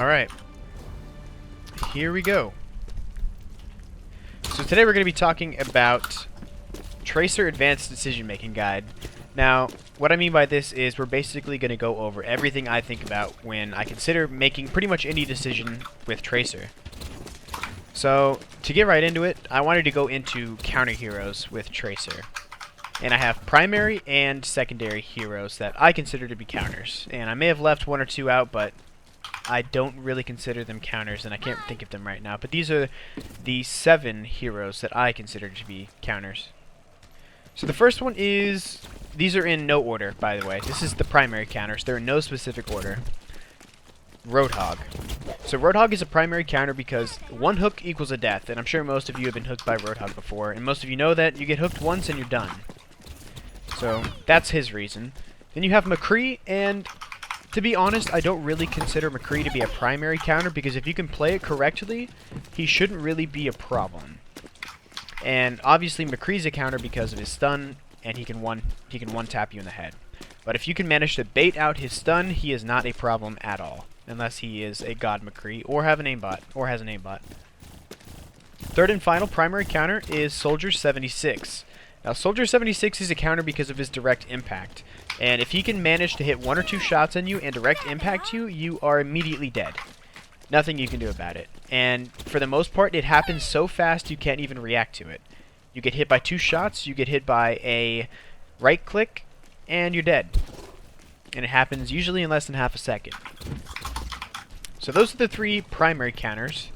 Alright. Here we go. So today we're going to be talking about Tracer Advanced Decision Making Guide. Now, what I mean by this is we're basically going to go over everything I think about when I consider making pretty much any decision with Tracer. So, to get right into it, I wanted to go into counter heroes with Tracer. And I have primary and secondary heroes that I consider to be counters. And I may have left one or two out, but I don't really consider them counters, and I can't think of them right now. But these are the 7 heroes that I consider to be counters. So the first one is... These are in no order, by the way. This is the primary counters. They're in no specific order. Roadhog. So Roadhog is a primary counter because one hook equals a death, and I'm sure most of you have been hooked by Roadhog before, and most of you know that you get hooked once and you're done. So that's his reason. Then you have McCree, and to be honest, I don't really consider McCree to be a primary counter because if you can play it correctly, he shouldn't really be a problem. And obviously McCree's a counter because of his stun, and he can one tap you in the head. But if you can manage to bait out his stun, he is not a problem at all, unless he is a god McCree or has an aimbot. Third and final primary counter is Soldier 76. Now Soldier 76 is a counter because of his direct impact. And if he can manage to hit 1 or 2 shots on you and direct impact you, you are immediately dead. Nothing you can do about it. And for the most part, it happens so fast you can't even react to it. You get hit by 2 shots, you get hit by a right click, and you're dead. And it happens usually in less than half a second. So those are the 3 primary counters.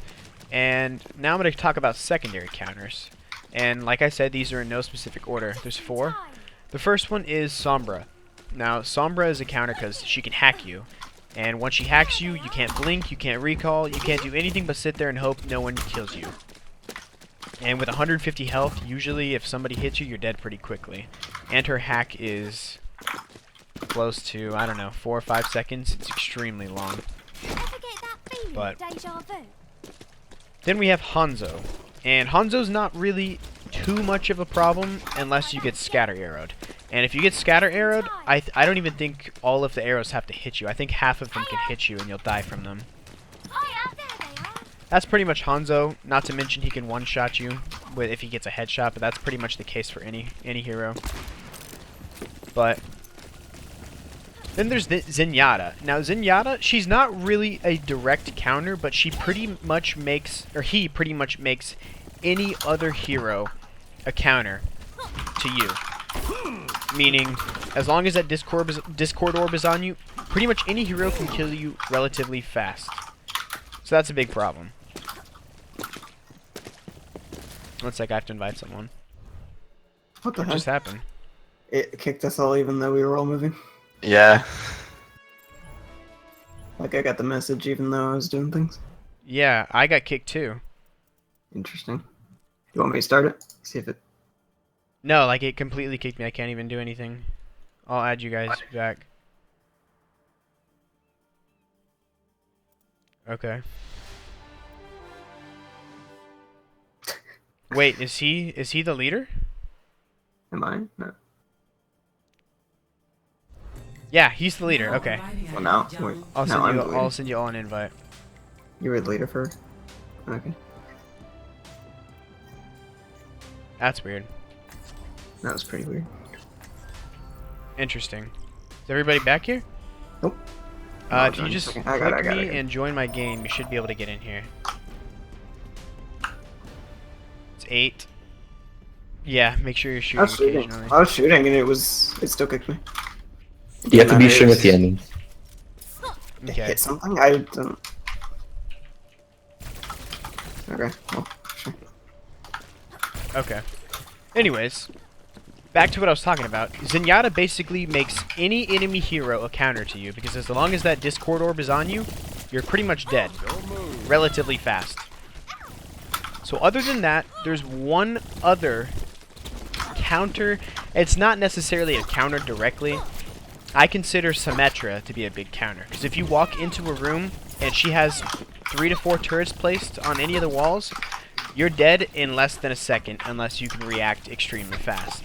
And now I'm going to talk about secondary counters. And like I said, these are in no specific order. There's 4. The first one is Sombra. Now, Sombra is a counter because she can hack you. And once she hacks you, you can't blink, you can't recall, you can't do anything but sit there and hope no one kills you. And with 150 health, usually if somebody hits you, you're dead pretty quickly. And her hack is close to, I don't know, 4 or 5 seconds. It's extremely long. But then we have Hanzo. And Hanzo's not really too much of a problem unless you get scatter arrowed. And if you get scatter arrowed, I don't even think all of the arrows have to hit you. I think half of them can hit you and you'll die from them. That's pretty much Hanzo. Not to mention he can one-shot you if he gets a headshot, but that's pretty much the case for any hero. But then there's Zenyatta. Now Zenyatta, she's not really a direct counter, but she pretty much makes, or he pretty much makes any other hero a counter to you. Meaning, as long as that Discord orb is on you, pretty much any hero can kill you relatively fast. So that's a big problem. Looks like I have to invite someone. What the heck? Just happened? It kicked us all even though we were all moving. Yeah. Like I got the message even though I was doing things. Yeah, I got kicked too. Interesting. You want me to start it? See if it... No, like it completely kicked me. I can't even do anything. I'll add you guys back. Okay. Wait, is he the leader? Am I? No. Yeah, he's the leader. Okay. Well, now... Wait. I'll send you all an invite. You were the leader first? Okay. That's weird. That was pretty weird. Interesting. Is everybody back here? Nope. If you just click me and join my game, you should be able to get in here. It's 8. Yeah, make sure you're shooting occasionally. I was shooting and it still kicked me. You have to be sure with the enemy. Okay. Hit something? I don't... Okay, well, sure. Okay. Anyways, back to what I was talking about. Zenyatta basically makes any enemy hero a counter to you, because as long as that Discord orb is on you, you're pretty much dead. Relatively fast. So other than that, there's one other counter. It's not necessarily a counter directly. I consider Symmetra to be a big counter, because if you walk into a room and she has 3 to 4 turrets placed on any of the walls, you're dead in less than a second unless you can react extremely fast.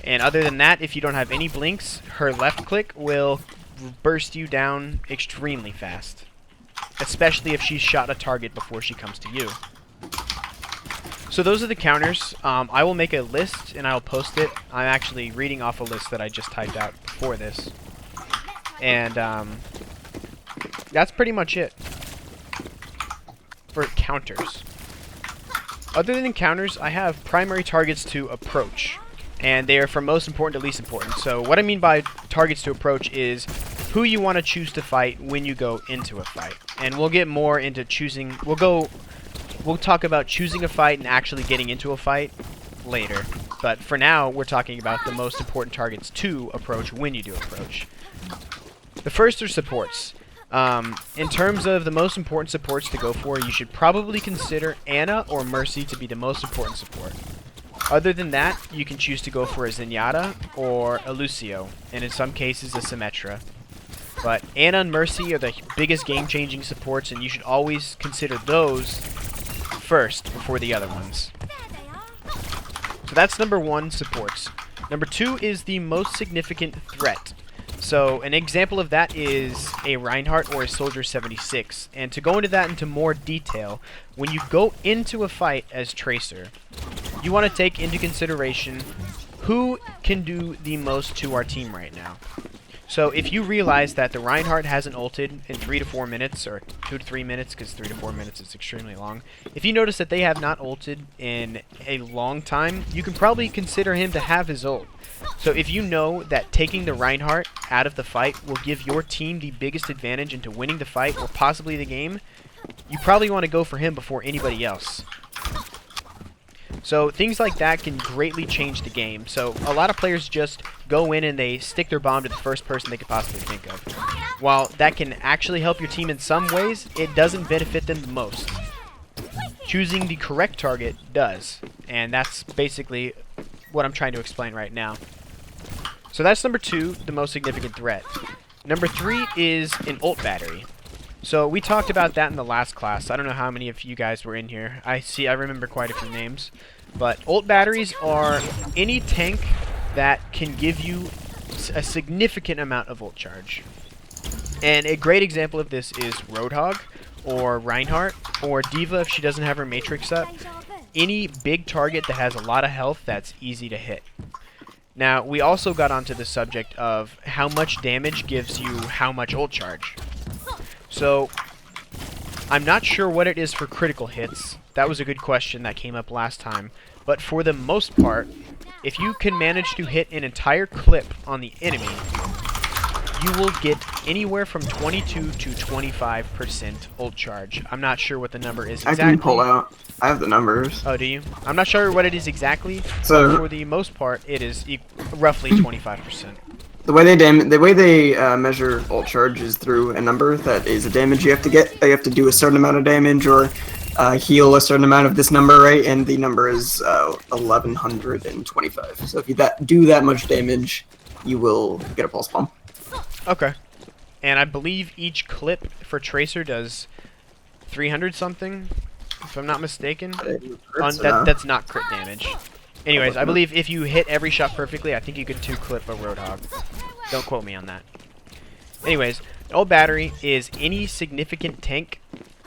And other than that, if you don't have any blinks, her left click will burst you down extremely fast. especially if she's shot a target before she comes to you. So those are the counters. I will make a list and I'll post it. I'm actually reading off a list that I just typed out before this. And that's pretty much it for counters. Other than counters, I have primary targets to approach. And they are from most important to least important. So what I mean by targets to approach is who you want to choose to fight when you go into a fight. And we'll get more into choosing. We'll talk about choosing a fight and actually getting into a fight later. But for now, we're talking about the most important targets to approach when you do approach. The first are supports. In terms of the most important supports to go for, you should probably consider Ana or Mercy to be the most important support. Other than that, you can choose to go for a Zenyatta or a Lucio, and in some cases a Symmetra. But Ana and Mercy are the biggest game-changing supports, and you should always consider those first before the other ones. So that's number 1, supports. Number 2 is the most significant threat. So an example of that is a Reinhardt or a Soldier 76. And to go into that into more detail, when you go into a fight as Tracer, you want to take into consideration who can do the most to our team right now. So if you realize that the Reinhardt hasn't ulted in 3 to 4 minutes, or 2 to 3 minutes, because 3 to 4 minutes is extremely long. If you notice that they have not ulted in a long time, you can probably consider him to have his ult. So if you know that taking the Reinhardt out of the fight will give your team the biggest advantage into winning the fight, or possibly the game, you probably want to go for him before anybody else. So things like that can greatly change the game. So a lot of players just go in and they stick their bomb to the first person they could possibly think of. While that can actually help your team in some ways, it doesn't benefit them the most. Choosing the correct target does. And that's basically what I'm trying to explain right now. So that's number 2, the most significant threat. Number 3 is an ult battery. So we talked about that in the last class. I don't know how many of you guys were in here. I remember quite a few names. But ult batteries are any tank that can give you a significant amount of ult charge. And a great example of this is Roadhog, or Reinhardt, or D.Va if she doesn't have her Matrix up. Any big target that has a lot of health that's easy to hit. Now, we also got onto the subject of how much damage gives you how much ult charge. So, I'm not sure what it is for critical hits. That was a good question that came up last time. But for the most part, if you can manage to hit an entire clip on the enemy, you will get anywhere from 22 to 25% ult charge. I'm not sure what the number is exactly. I can pull out. I have the numbers. Oh, do you? I'm not sure what it is exactly, So but for the most part, it is roughly 25%. the way they measure ult charge is through a number that is a damage you have to get. You have to do a certain amount of damage or heal a certain amount of this number, right? And the number is 1125. So if you do that much damage, you will get a pulse bomb. Okay. And I believe each clip for Tracer does 300 something, if I'm not mistaken. That's not crit damage. Anyways, I believe if you hit every shot perfectly, I think you could 2-clip a Roadhog. Don't quote me on that. Anyways, ult battery is any significant tank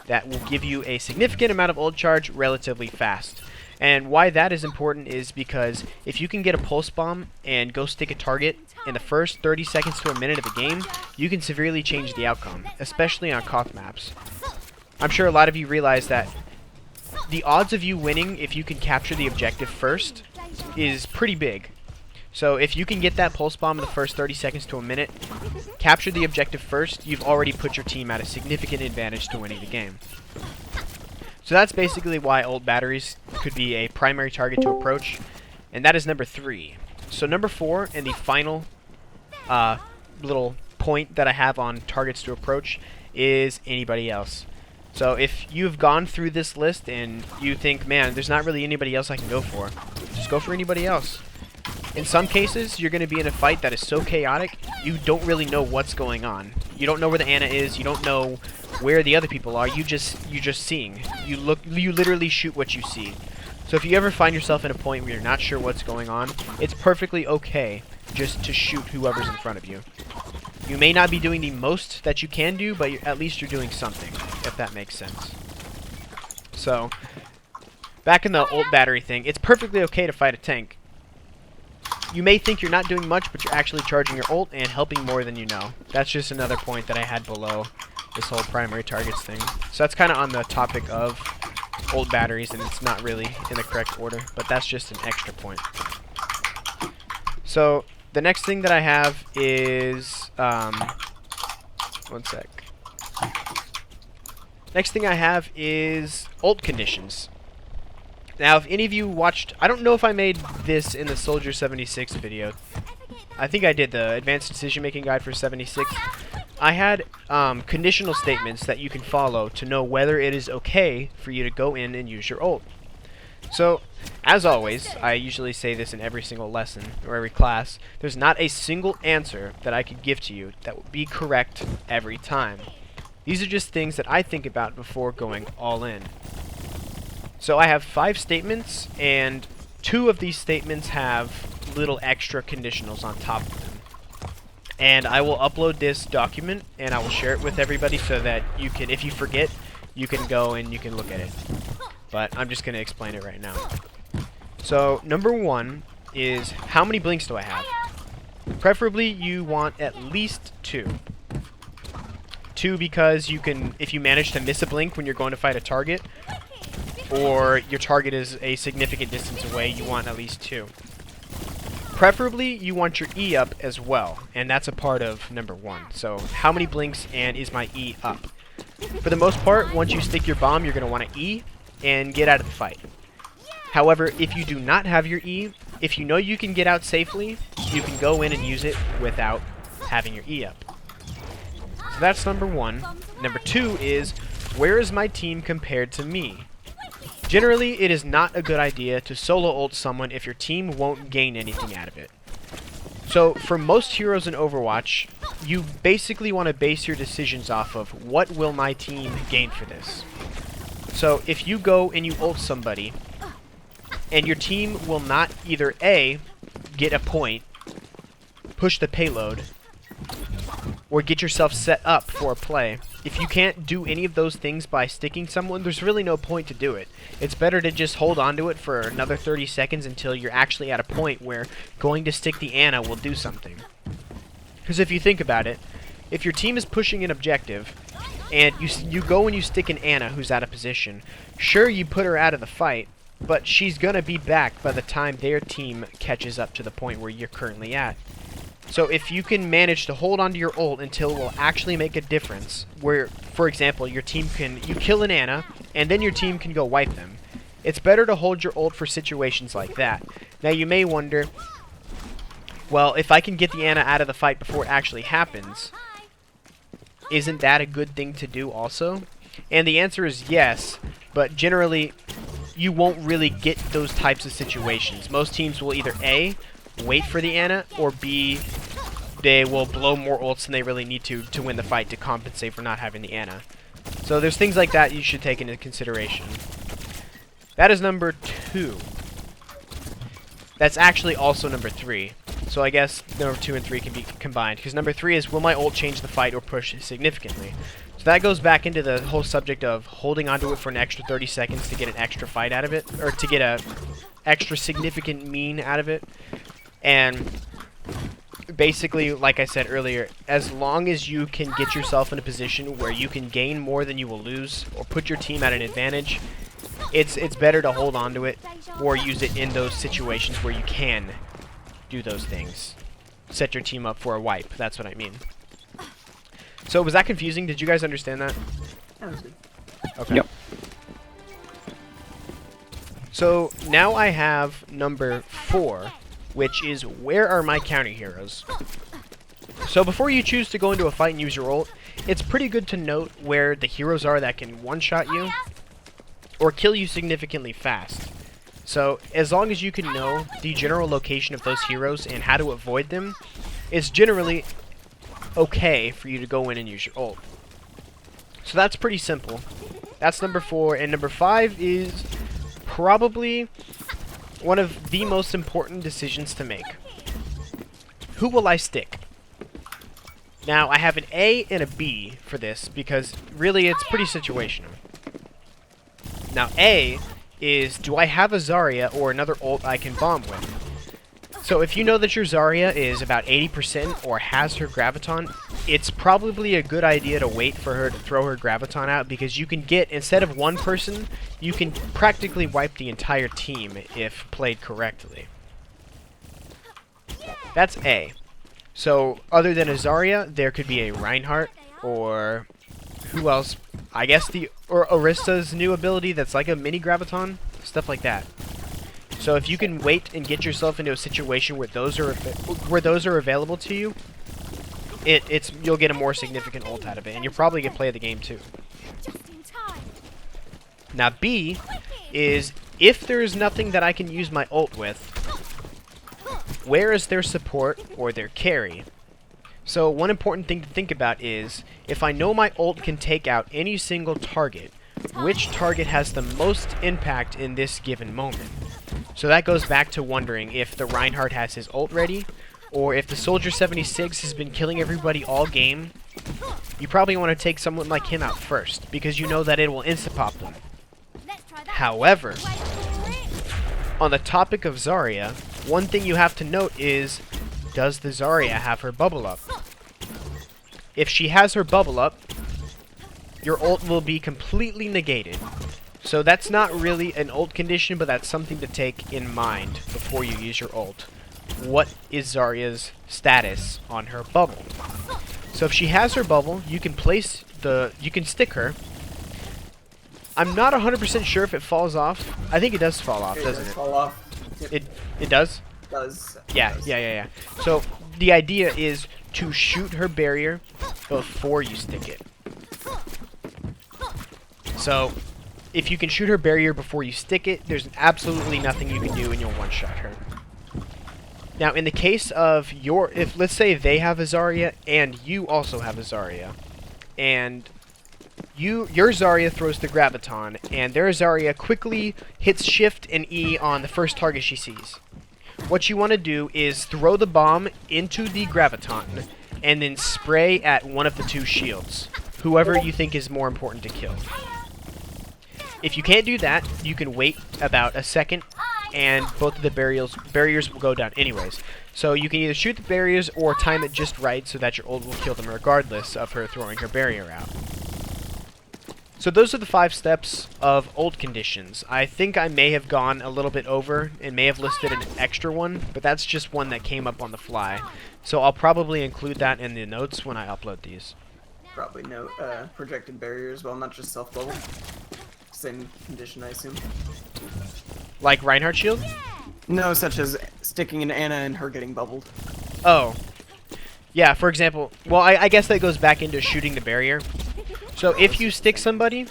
that will give you a significant amount of ult charge relatively fast. And why that is important is because if you can get a pulse bomb and go stick a target in the first 30 seconds to a minute of the game, you can severely change the outcome, especially on Koth maps. I'm sure a lot of you realize that the odds of you winning if you can capture the objective first is pretty big. So if you can get that pulse bomb in the first 30 seconds to a minute, capture the objective first, you've already put your team at a significant advantage to winning the game. So that's basically why ult batteries could be a primary target to approach, and that is number 3. So number 4, and the final little point that I have on targets to approach, is anybody else. So if you've gone through this list and you think, man, there's not really anybody else I can go for, just go for anybody else. In some cases, you're going to be in a fight that is so chaotic, you don't really know what's going on. You don't know where the Ana is, you don't know where the other people are, you're just seeing. You literally shoot what you see. So if you ever find yourself in a point where you're not sure what's going on, it's perfectly okay just to shoot whoever's in front of you. You may not be doing the most that you can do, but at least you're doing something. if that makes sense. So, back in the ult battery thing, it's perfectly okay to fight a tank. You may think you're not doing much, but you're actually charging your ult and helping more than you know. That's just another point that I had below this whole primary targets thing. So that's kind of on the topic of ult batteries, and it's not really in the correct order, but that's just an extra point. So the next thing that I have is, one sec. Next thing I have is ult conditions. Now, if any of you watched, I don't know if I made this in the Soldier 76 video. I think I did the Advanced Decision Making Guide for 76. I had conditional statements that you can follow to know whether it is okay for you to go in and use your ult. So, as always, I usually say this in every single lesson or every class, there's not a single answer that I could give to you that will be correct every time. These are just things that I think about before going all in. So I have 5 statements, and 2 of these statements have little extra conditionals on top of them. And I will upload this document, and I will share it with everybody so that you can, if you forget, you can go and you can look at it. But I'm just going to explain it right now. So, number 1 is, how many blinks do I have? Preferably, you want at least 2. 2 because you can, if you manage to miss a blink when you're going to fight a target, or your target is a significant distance away, you want at least 2. Preferably, you want your E up as well, and that's a part of number 1. So, how many blinks and is my E up? For the most part, once you stick your bomb, you're going to want to E and get out of the fight. However, if you do not have your E, if you know you can get out safely, you can go in and use it without having your E up. So that's number 1. Number 2 is, where is my team compared to me? Generally, it is not a good idea to solo ult someone if your team won't gain anything out of it. So, for most heroes in Overwatch, you basically want to base your decisions off of, what will my team gain for this? So, if you go and you ult somebody, and your team will not either A, get a point, push the payload, or get yourself set up for a play. If you can't do any of those things by sticking someone, there's really no point to do it. It's better to just hold on to it for another 30 seconds until you're actually at a point where going to stick the Ana will do something. Because if you think about it, if your team is pushing an objective, and you go and you stick an Ana who's out of position, sure, you put her out of the fight, but she's gonna be back by the time their team catches up to the point where you're currently at. So if you can manage to hold onto your ult until it will actually make a difference, where, for example, your team you kill an Ana, and then your team can go wipe them. It's better to hold your ult for situations like that. Now you may wonder, well, if I can get the Ana out of the fight before it actually happens, isn't that a good thing to do also? And the answer is yes, but generally, you won't really get those types of situations. Most teams will either A, wait for the Ana, or B, they will blow more ults than they really need to win the fight to compensate for not having the Ana. So there's things like that you should take into consideration. That is number 2. That's actually also number 3. So I guess number 2 and 3 can be combined, because number 3 is, will my ult change the fight or push significantly? So that goes back into the whole subject of holding onto it for an extra 30 seconds to get an extra fight out of it, or to get a extra significant mean out of it. And basically, like I said earlier, as long as you can get yourself in a position where you can gain more than you will lose, or put your team at an advantage, it's better to hold on to it, or use it in those situations where you can do those things. Set your team up for a wipe, that's what I mean. So, was that confusing? Did you guys understand that? That was good. Okay. Yep. So, now I have number 4, which is, where are my counter heroes? So before you choose to go into a fight and use your ult, it's pretty good to note where the heroes are that can one-shot you, or kill you significantly fast. So as long as you can know the general location of those heroes and how to avoid them, it's generally okay for you to go in and use your ult. So that's pretty simple. That's number 4, and number 5 is probably one of the most important decisions to make. Who will I stick? Now, I have an A and a B for this because really it's pretty situational. Now, A is, do I have a Zarya or another ult I can bomb with? So if you know that your Zarya is about 80% or has her Graviton, it's probably a good idea to wait for her to throw her Graviton out, because you can get, instead of one person, you can practically wipe the entire team if played correctly. That's A. So other than a Zarya, there could be a Reinhardt, or who else? I guess or Orista's new ability that's like a mini Graviton, stuff like that. So if you can wait and get yourself into a situation where those are available to you, you'll get a more significant ult out of it, and you'll probably get play of the game too. Now B is, if there is nothing that I can use my ult with, where is their support or their carry? So one important thing to think about is, if I know my ult can take out any single target, which target has the most impact in this given moment? So that goes back to wondering if the Reinhardt has his ult ready, or if the Soldier 76 has been killing everybody all game. You probably want to take someone like him out first, because you know that it will insta-pop them. However, on the topic of Zarya, one thing you have to note is, does the Zarya have her bubble up? If she has her bubble up, your ult will be completely negated. So that's not really an ult condition, but that's something to take in mind before you use your ult. What is Zarya's status on her bubble? So if she has her bubble, you can stick her. I'm not 100% sure if it falls off. I think it does fall off, doesn't it? Fall off. It does? It does. Yeah. So the idea is to shoot her barrier before you stick it. So if you can shoot her barrier before you stick it, there's absolutely nothing you can do and you'll one-shot her. Now, in the case of if let's say they have a Zarya and you also have a Zarya, and your Zarya throws the Graviton, and their Zarya quickly hits Shift and E on the first target she sees. What you want to do is throw the bomb into the Graviton, and then spray at one of the two shields, whoever you think is more important to kill. If you can't do that, you can wait about a second, and both of the barriers will go down anyways. So you can either shoot the barriers or time it just right so that your ult will kill them regardless of her throwing her barrier out. So those are the 5 steps of ult conditions. I think I may have gone a little bit over and may have listed an extra one, but that's just one that came up on the fly. So I'll probably include that in the notes when I upload these. Probably note projected barrier as well, not just self-bubble. Same condition, I assume. Like Reinhardt shield? No, such as sticking an Ana and her getting bubbled. Oh. Yeah, for example, well, I guess that goes back into shooting the barrier. So if you stick somebody,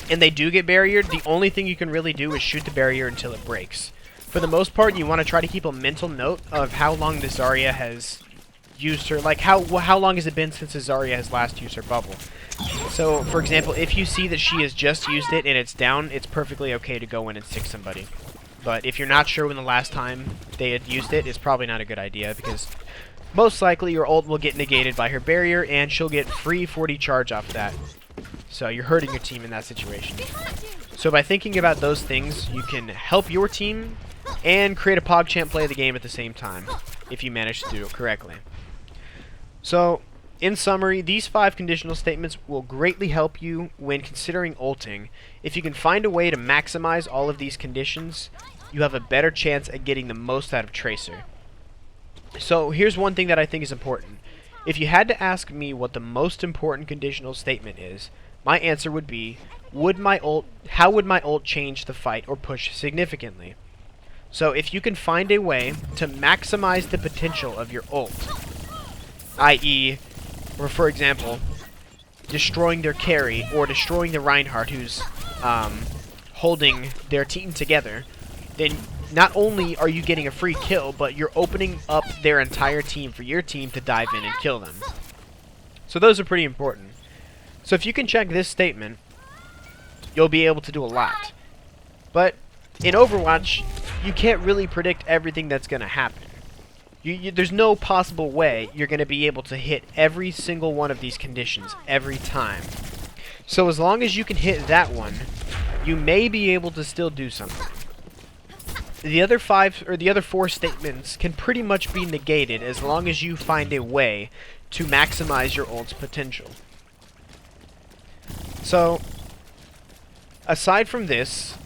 and they do get barriered, the only thing you can really do is shoot the barrier until it breaks. For the most part, you want to try to keep a mental note of how long the Zarya has used her, like how long has it been since the Zarya has last used her bubble. So, for example, if you see that she has just used it and it's down, it's perfectly okay to go in and stick somebody. But if you're not sure when the last time they had used it, it's probably not a good idea, because most likely your ult will get negated by her barrier, and she'll get free 40 charge off that. So you're hurting your team in that situation. So by thinking about those things, you can help your team and create a PogChamp play of the game at the same time, if you manage to do it correctly. So, in summary, these 5 conditional statements will greatly help you when considering ulting. If you can find a way to maximize all of these conditions, you have a better chance at getting the most out of Tracer. So here's one thing that I think is important. If you had to ask me what the most important conditional statement is, my answer would be, how would my ult change the fight or push significantly? So if you can find a way to maximize the potential of your ult, i.e., or for example, destroying their carry or destroying the Reinhardt who's holding their team together, then not only are you getting a free kill, but you're opening up their entire team for your team to dive in and kill them. So those are pretty important. So if you can check this statement, you'll be able to do a lot. But in Overwatch, you can't really predict everything that's going to happen. There's no possible way you're going to be able to hit every single one of these conditions every time. So as long as you can hit that one, you may be able to still do something. The other four statements can pretty much be negated as long as you find a way to maximize your ult's potential. So, aside from this,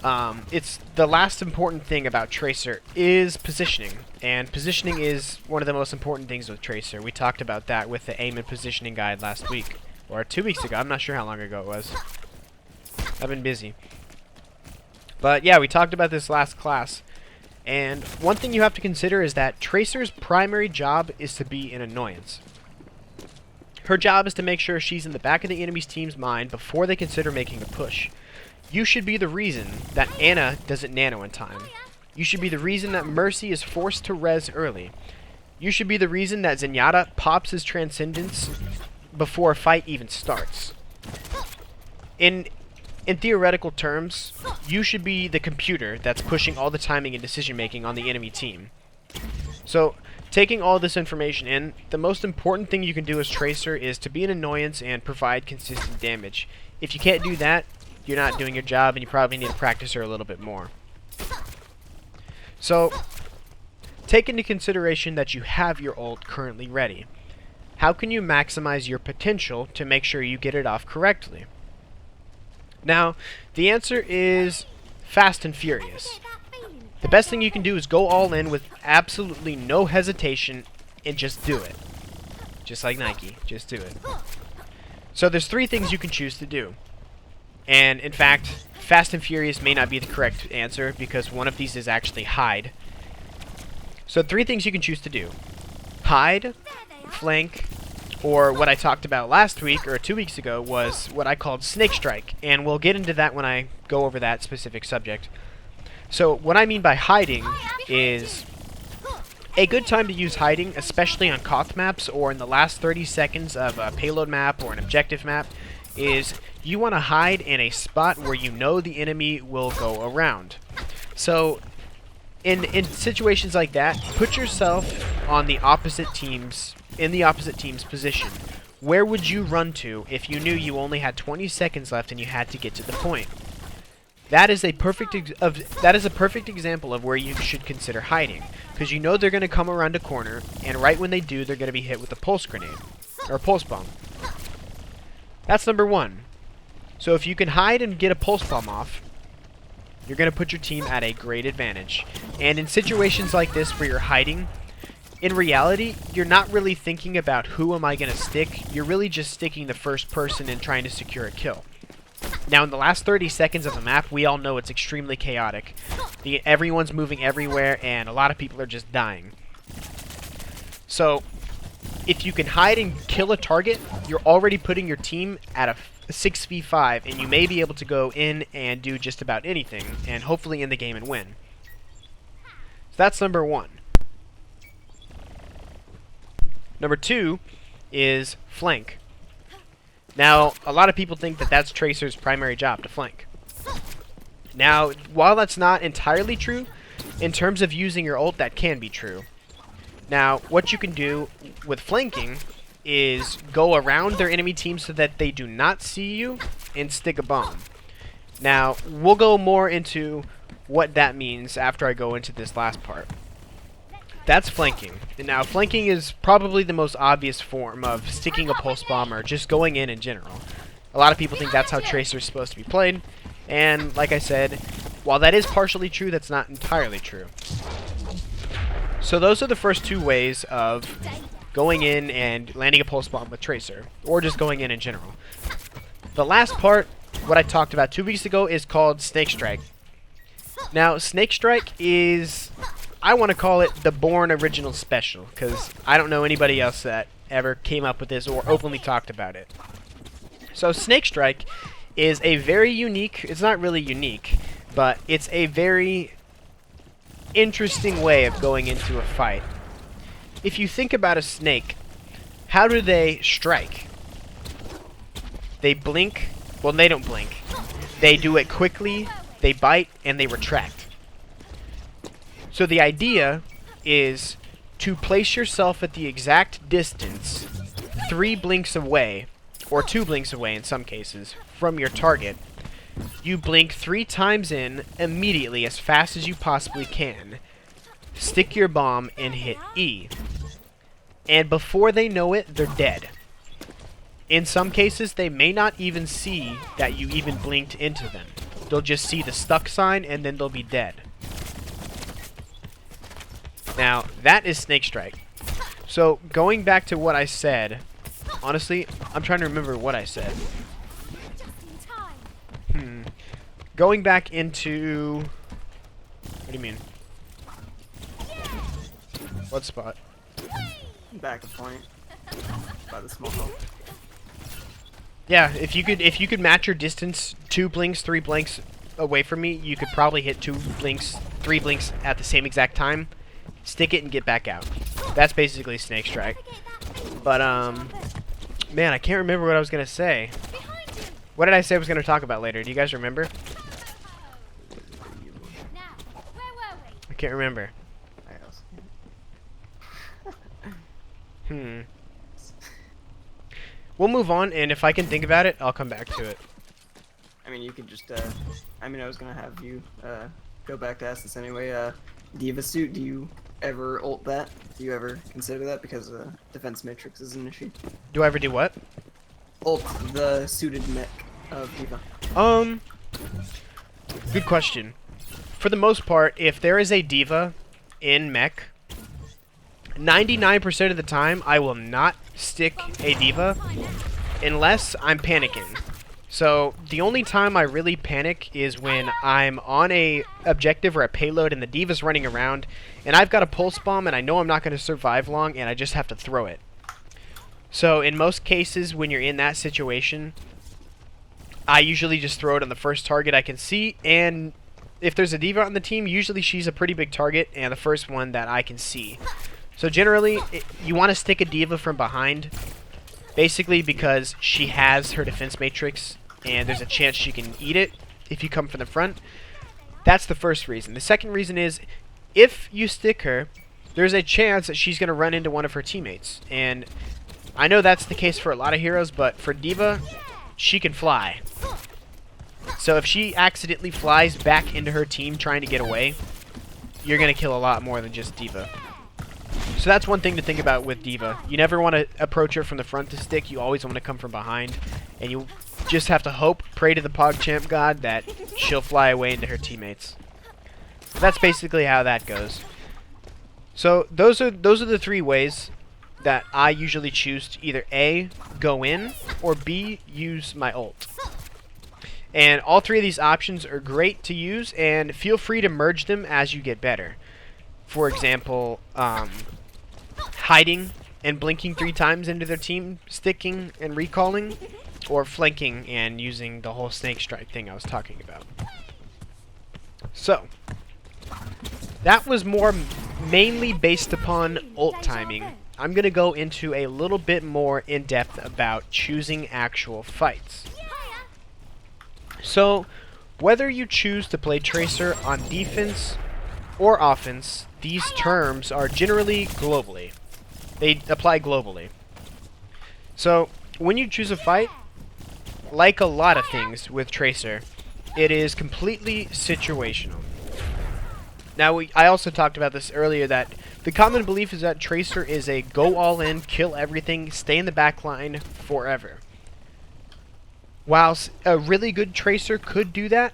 it's the last important thing about Tracer is positioning. And positioning is one of the most important things with Tracer. We talked about that with the aim and positioning guide last week. Or 2 weeks ago. I'm not sure how long ago it was. I've been busy. But yeah, we talked about this last class. And one thing you have to consider is that Tracer's primary job is to be an annoyance. Her job is to make sure she's in the back of the enemy's team's mind before they consider making a push. You should be the reason that Ana doesn't nano in time. You should be the reason that Mercy is forced to res early. You should be the reason that Zenyatta pops his Transcendence before a fight even starts. In theoretical terms, you should be the computer that's pushing all the timing and decision making on the enemy team. So, taking all this information in, the most important thing you can do as Tracer is to be an annoyance and provide consistent damage. If you can't do that, you're not doing your job and you probably need to practice her a little bit more. So, take into consideration that you have your ult currently ready. How can you maximize your potential to make sure you get it off correctly? Now, the answer is fast and furious. The best thing you can do is go all in with absolutely no hesitation and just do it. Just like Nike, just do it. So there's 3 things you can choose to do. And in fact, fast and furious may not be the correct answer because one of these is actually hide. So 3 things you can choose to do. Hide, flank, or what I talked about last week or 2 weeks ago was what I called snake strike, and we'll get into that when I go over that specific subject. So what I mean by hiding is a good time to use hiding, especially on Koth maps or in the last 30 seconds of a payload map or an objective map, is you want to hide in a spot where you know the enemy will go around. So in situations like that, put yourself on the opposite team's position. Where would you run to if you knew you only had 20 seconds left and you had to get to the point? That is a perfect example of where you should consider hiding, because you know they're going to come around a corner, and right when they do, they're going to be hit with a pulse grenade or a pulse bomb. That's number 1. So if you can hide and get a pulse bomb off, you're going to put your team at a great advantage. And in situations like this where you're hiding, in reality, you're not really thinking about who am I going to stick. You're really just sticking the first person and trying to secure a kill. Now, in the last 30 seconds of the map, we all know it's extremely chaotic. Everyone's moving everywhere, and a lot of people are just dying. So, if you can hide and kill a target, you're already putting your team at a 6v5, and you may be able to go in and do just about anything, and hopefully end the game and win. So that's number 1. Number 2 is flank. Now, a lot of people think that that's Tracer's primary job, to flank. Now, while that's not entirely true, in terms of using your ult, that can be true. Now, what you can do with flanking is go around their enemy team so that they do not see you and stick a bomb. Now, we'll go more into what that means after I go into this last part. That's flanking. Now, flanking is probably the most obvious form of sticking a pulse bomb or just going in general. A lot of people think that's how Tracer is supposed to be played, and like I said, while that is partially true, that's not entirely true. So those are the first 2 ways of going in and landing a pulse bomb with Tracer, or just going in general. The last part, what I talked about 2 weeks ago, is called snake strike. Now, snake strike is, I want to call it the Bourne original special, because I don't know anybody else that ever came up with this or openly talked about it. So Snake Strike is a very unique, it's not really unique, but it's a very interesting way of going into a fight. If you think about a snake, how do they strike? They blink, well they don't blink. They do it quickly, they bite, and they retract. So the idea is to place yourself at the exact distance 3 blinks away, or 2 blinks away in some cases, from your target. You blink 3 times in immediately as fast as you possibly can. Stick your bomb and hit E. And before they know it, they're dead. In some cases, they may not even see that you even blinked into them. They'll just see the stuck sign and then they'll be dead. Now, that is Snake Strike. So, going back to what I said, honestly, I'm trying to remember what I said. Going back into... What do you mean? What spot? Back a point. By the small hole. Yeah, if you could match your distance 2 blinks, 3 blinks away from me, you could probably hit 2 blinks, 3 blinks at the same exact time, stick it and get back out. That's basically Snake Strike. But man, I can't remember what I was gonna say. What did I say I was gonna talk about later? Do you guys remember? I can't remember. We'll move on, and if I can think about it, I'll come back to it. I mean, you could just, I mean, I was gonna have you, go back to ask this anyway, Diva Suit, do you ever ult that? Do you ever consider that? Because, defense matrix is an issue. Do I ever do what? Ult the suited mech of Diva. Good question. For the most part, if there is a Diva in mech, 99% of the time, I will not stick a Diva unless I'm panicking. So, the only time I really panic is when I'm on a objective or a payload and the Diva's running around, and I've got a pulse bomb and I know I'm not going to survive long and I just have to throw it. So, in most cases, when you're in that situation, I usually just throw it on the first target I can see, and if there's a Diva on the team, usually she's a pretty big target and the first one that I can see. So generally, you want to stick a Diva from behind, basically because she has her defense matrix, and there's a chance she can eat it if you come from the front. That's the first reason. The second reason is, if you stick her, there's a chance that she's going to run into one of her teammates. And I know that's the case for a lot of heroes, but for Diva, she can fly. So if she accidentally flies back into her team trying to get away, you're going to kill a lot more than just Diva. So that's one thing to think about with Diva. You never want to approach her from the front to stick. You always want to come from behind. And you just have to hope, pray to the PogChamp god that she'll fly away into her teammates. That's basically how that goes. So those are the 3 ways that I usually choose to either A, go in, or B, use my ult. And all 3 of these options are great to use, and feel free to merge them as you get better. For example, hiding and blinking 3 times into their team, sticking and recalling, or flanking and using the whole Snake Strike thing I was talking about. So, that was more mainly based upon ult timing. I'm going to go into a little bit more in depth about choosing actual fights. So, whether you choose to play Tracer on defense or offense, these terms are generally globally. They apply globally. So, when you choose a fight, like a lot of things with Tracer, it is completely situational. Now, I also talked about this earlier, that the common belief is that Tracer is a go all in, kill everything, stay in the back line forever. Whilst a really good Tracer could do that,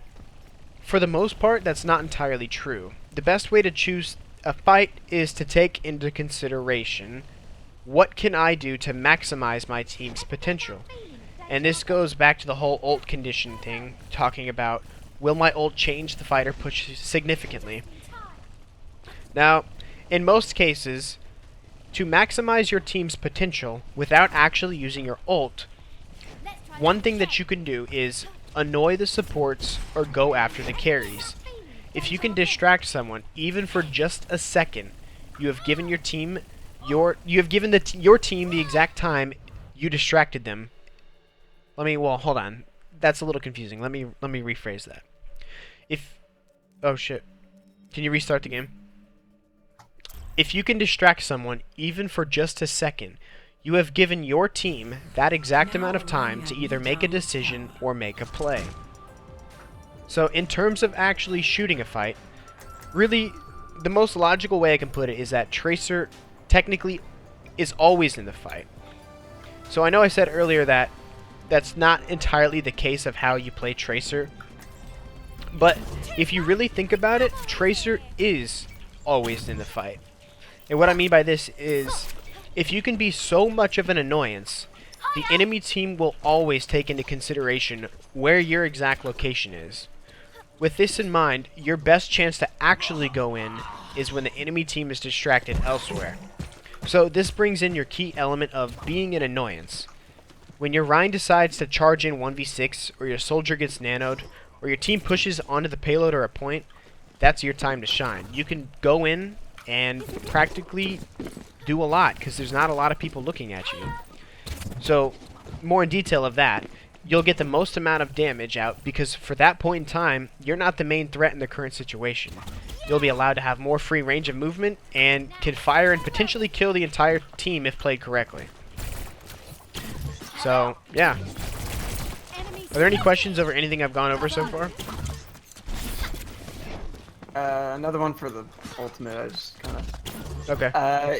for the most part, that's not entirely true. The best way to choose a fight is to take into consideration, what can I do to maximize my team's potential? And this goes back to the whole ult condition thing, talking about, will my ult change the fighter push significantly? Now, in most cases, to maximize your team's potential without actually using your ult, one thing that you can do is annoy the supports or go after the carries. If you can distract someone, even for just a second, you have given your team your team the exact time you distracted them. Well, hold on. That's a little confusing. Let me rephrase that. Oh shit. Can you restart the game? if you can distract someone even for just a second, you have given your team that exact amount of time to either make a decision or make a play. So in terms of actually shooting a fight, really the most logical way I can put it is that Tracer technically is always in the fight. So I know I said earlier that that's not entirely the case of how you play Tracer, but if you really think about it, Tracer is always in the fight. And what I mean by this is, if you can be so much of an annoyance, the enemy team will always take into consideration where your exact location is. With this in mind, your best chance to actually go in is when the enemy team is distracted elsewhere. So this brings in your key element of being an annoyance. When your Rein decides to charge in 1v6, or your soldier gets nanoed, or your team pushes onto the payload or a point, that's your time to shine. You can go in and practically do a lot, because there's not a lot of people looking at you. So, more in detail of that, you'll get the most amount of damage out, because for that point in time, you're not the main threat in the current situation. You'll be allowed to have more free range of movement, and can fire and potentially kill the entire team if played correctly. So, yeah. Are there any questions over anything I've gone over so far? Another one for the ultimate. I just kind of. Okay.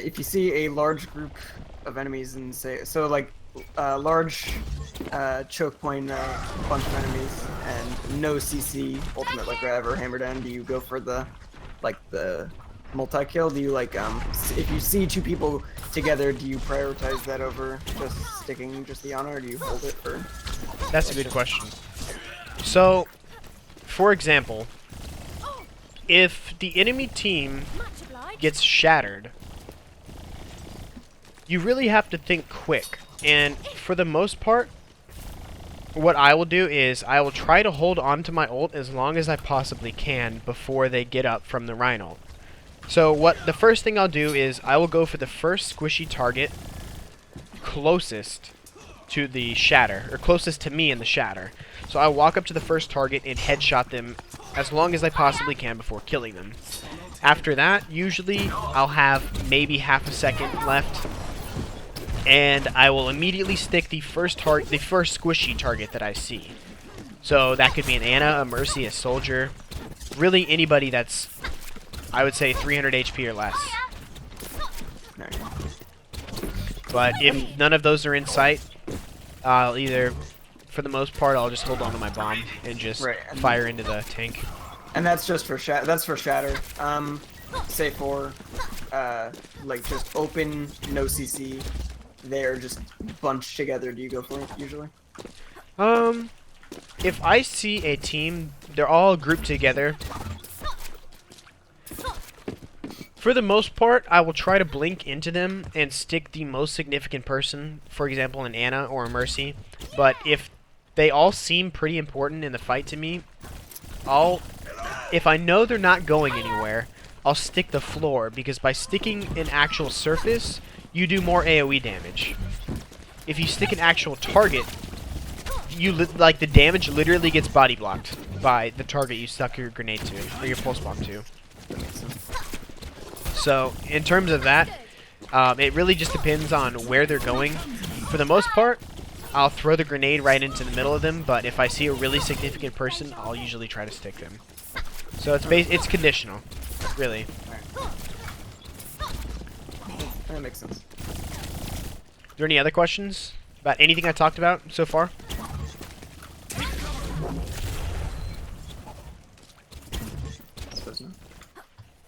If you see a large group of enemies and say so, like large choke point, bunch of enemies, and no CC ultimate like grab or hammer down, do you go for the multi-kill? Do you like if you see two people together, do you prioritize that over just sticking just the honor, or do you hold it for? That's a good question. So, for example, if the enemy team gets shattered, you really have to think quick. And for the most part, what I will do is I will try to hold on to my ult as long as I possibly can before they get up from the Rein ult. So the first thing I'll do is I will go for the first squishy target closest to the shatter, or closest to me in the shatter. So I'll walk up to the first target and headshot them as long as I possibly can before killing them. After that, usually I'll have maybe half a second left, and I will immediately stick the first squishy target that I see. So that could be an Ana, a Mercy, a soldier, really anybody that's, I would say, 300 HP or less. But if none of those are in sight, I'll either, for the most part, I'll just hold on to my bomb and just fire into the tank. And that's just for that's for shatter. Say for like just open, no CC, they're just bunched together. Do you go for it usually? If I see a team, they're all grouped together. For the most part, I will try to blink into them and stick the most significant person, for example, an Ana or a Mercy. But if they all seem pretty important in the fight to me, if I know they're not going anywhere, I'll stick the floor, because by sticking an actual surface, you do more AoE damage. If you stick an actual target, the damage literally gets body blocked by the target you stuck your grenade to, or your pulse bomb to. So, in terms of that, it really just depends on where they're going. For the most part, I'll throw the grenade right into the middle of them, but if I see a really significant person, I'll usually try to stick them. So it's conditional, really. That makes sense. Are there any other questions about anything I talked about so far?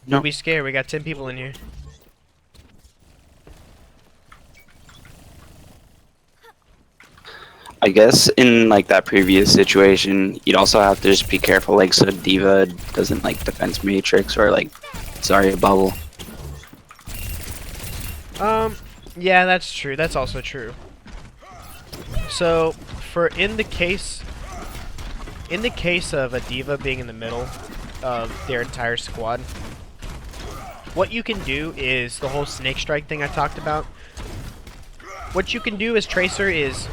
No. Don't be scared, we got 10 people in here. I guess in like that previous situation, you'd also have to just be careful, like so D.Va doesn't like defense matrix or like Zarya bubble. Yeah, that's true. That's also true. So, in the case of a D.Va being in the middle of their entire squad, what you can do is the whole snake strike thing I talked about. What you can do as Tracer is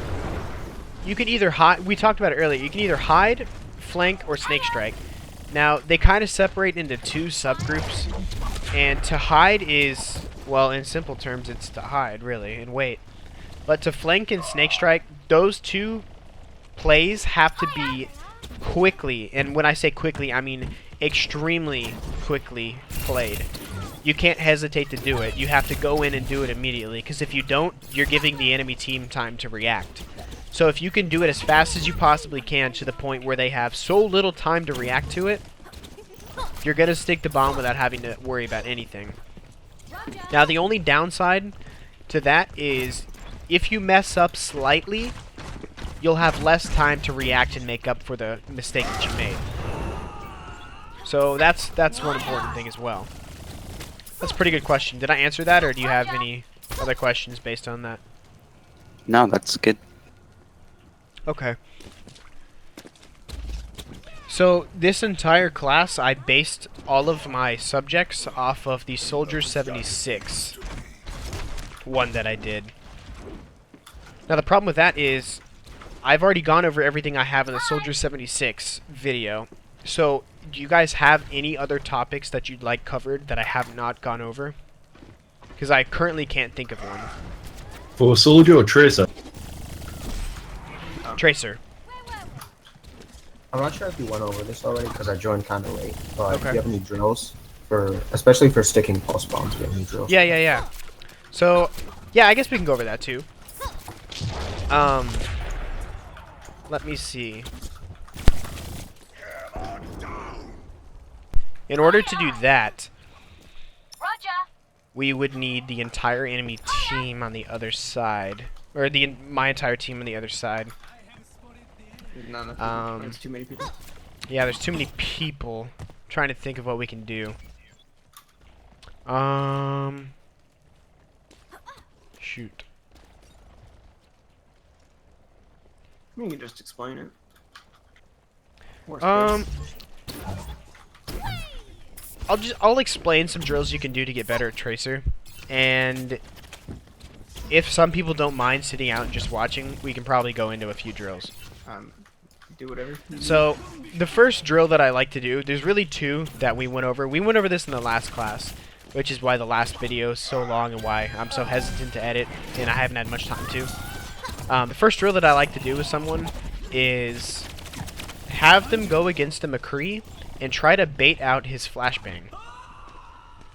you can either hide. We talked about it earlier. You can either hide, flank, or snake strike. Now they kind of separate into two subgroups. And to hide is, well, in simple terms, it's to hide, really, and wait. But to flank and snake strike, those two plays have to be quickly, and when I say quickly, I mean extremely quickly played. You can't hesitate to do it. You have to go in and do it immediately, because if you don't, you're giving the enemy team time to react. So if you can do it as fast as you possibly can to the point where they have so little time to react to it, you're going to stick the bomb without having to worry about anything. Now the only downside to that is if you mess up slightly, you'll have less time to react and make up for the mistake that you made. So that's one important thing as well. That's a pretty good question. Did I answer that, or do you have any other questions based on that? No, that's good. Okay. So this entire class, I based all of my subjects off of the Soldier 76 one that I did. Now the problem with that is I've already gone over everything I have in the Soldier 76 video. So do you guys have any other topics that you'd like covered that I have not gone over? Because I currently can't think of one. For Soldier or Tracer? Tracer. I'm not sure if you went over this already because I joined kind of late. But Okay. do you have any drills for, especially for sticking pulse bombs? Do you have any drills? Yeah. So, yeah, I guess we can go over that too. Let me see. In order to do that, we would need the entire enemy team on the other side, or my entire team on the other side. Not enough people. There's too many people. Yeah, there's too many people. I'm trying to think of what we can do. Shoot. You can just explain it. Worst case. I'll explain some drills you can do to get better at Tracer, and if some people don't mind sitting out and just watching, we can probably go into a few drills. Do whatever. So the first drill that I like to do, there's really two that we went over. We went over this in the last class, which is why the last video is so long and why I'm so hesitant to edit, and I haven't had much time to. The first drill that I like to do with someone is have them go against a McCree and try to bait out his flashbang.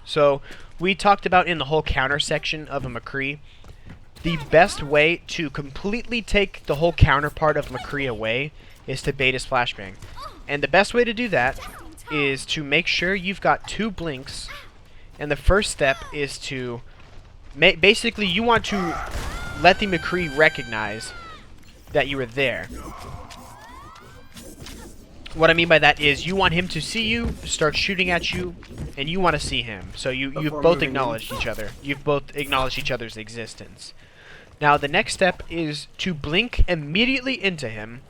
So we talked about in the whole counter section of a McCree, the best way to completely take the whole counter part of McCree away is to bait his flashbang. And the best way to do that is to make sure you've got 2 blinks, and the first step is to basically you want to let the McCree recognize that you were there. What I mean by that is you want him to see you, start shooting at you, and you want to see him. So you've both acknowledged each other. You've both acknowledged each other's existence. Now the next step is to blink immediately into him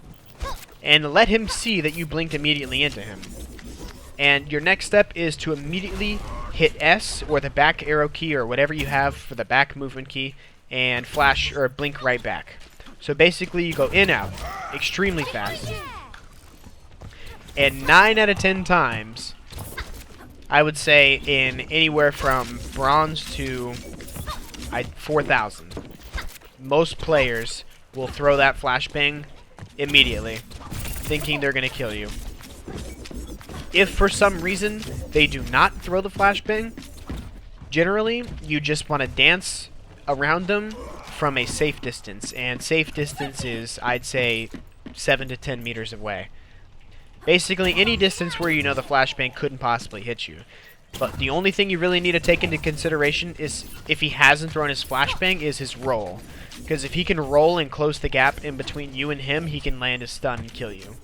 and let him see that you blinked immediately into him. And your next step is to immediately hit S or the back arrow key or whatever you have for the back movement key and flash or blink right back. So basically you go in out extremely fast. And 9 out of 10 times, I would say in anywhere from bronze to 4,000, most players will throw that flashbang immediately, thinking they're going to kill you. If for some reason they do not throw the flashbang, generally you just want to dance around them from a safe distance, and safe distance is, I'd say, 7 to 10 meters away. Basically any distance where you know the flashbang couldn't possibly hit you. But the only thing you really need to take into consideration is if he hasn't thrown his flashbang is his roll. Because if he can roll and close the gap in between you and him, he can land his stun and kill you.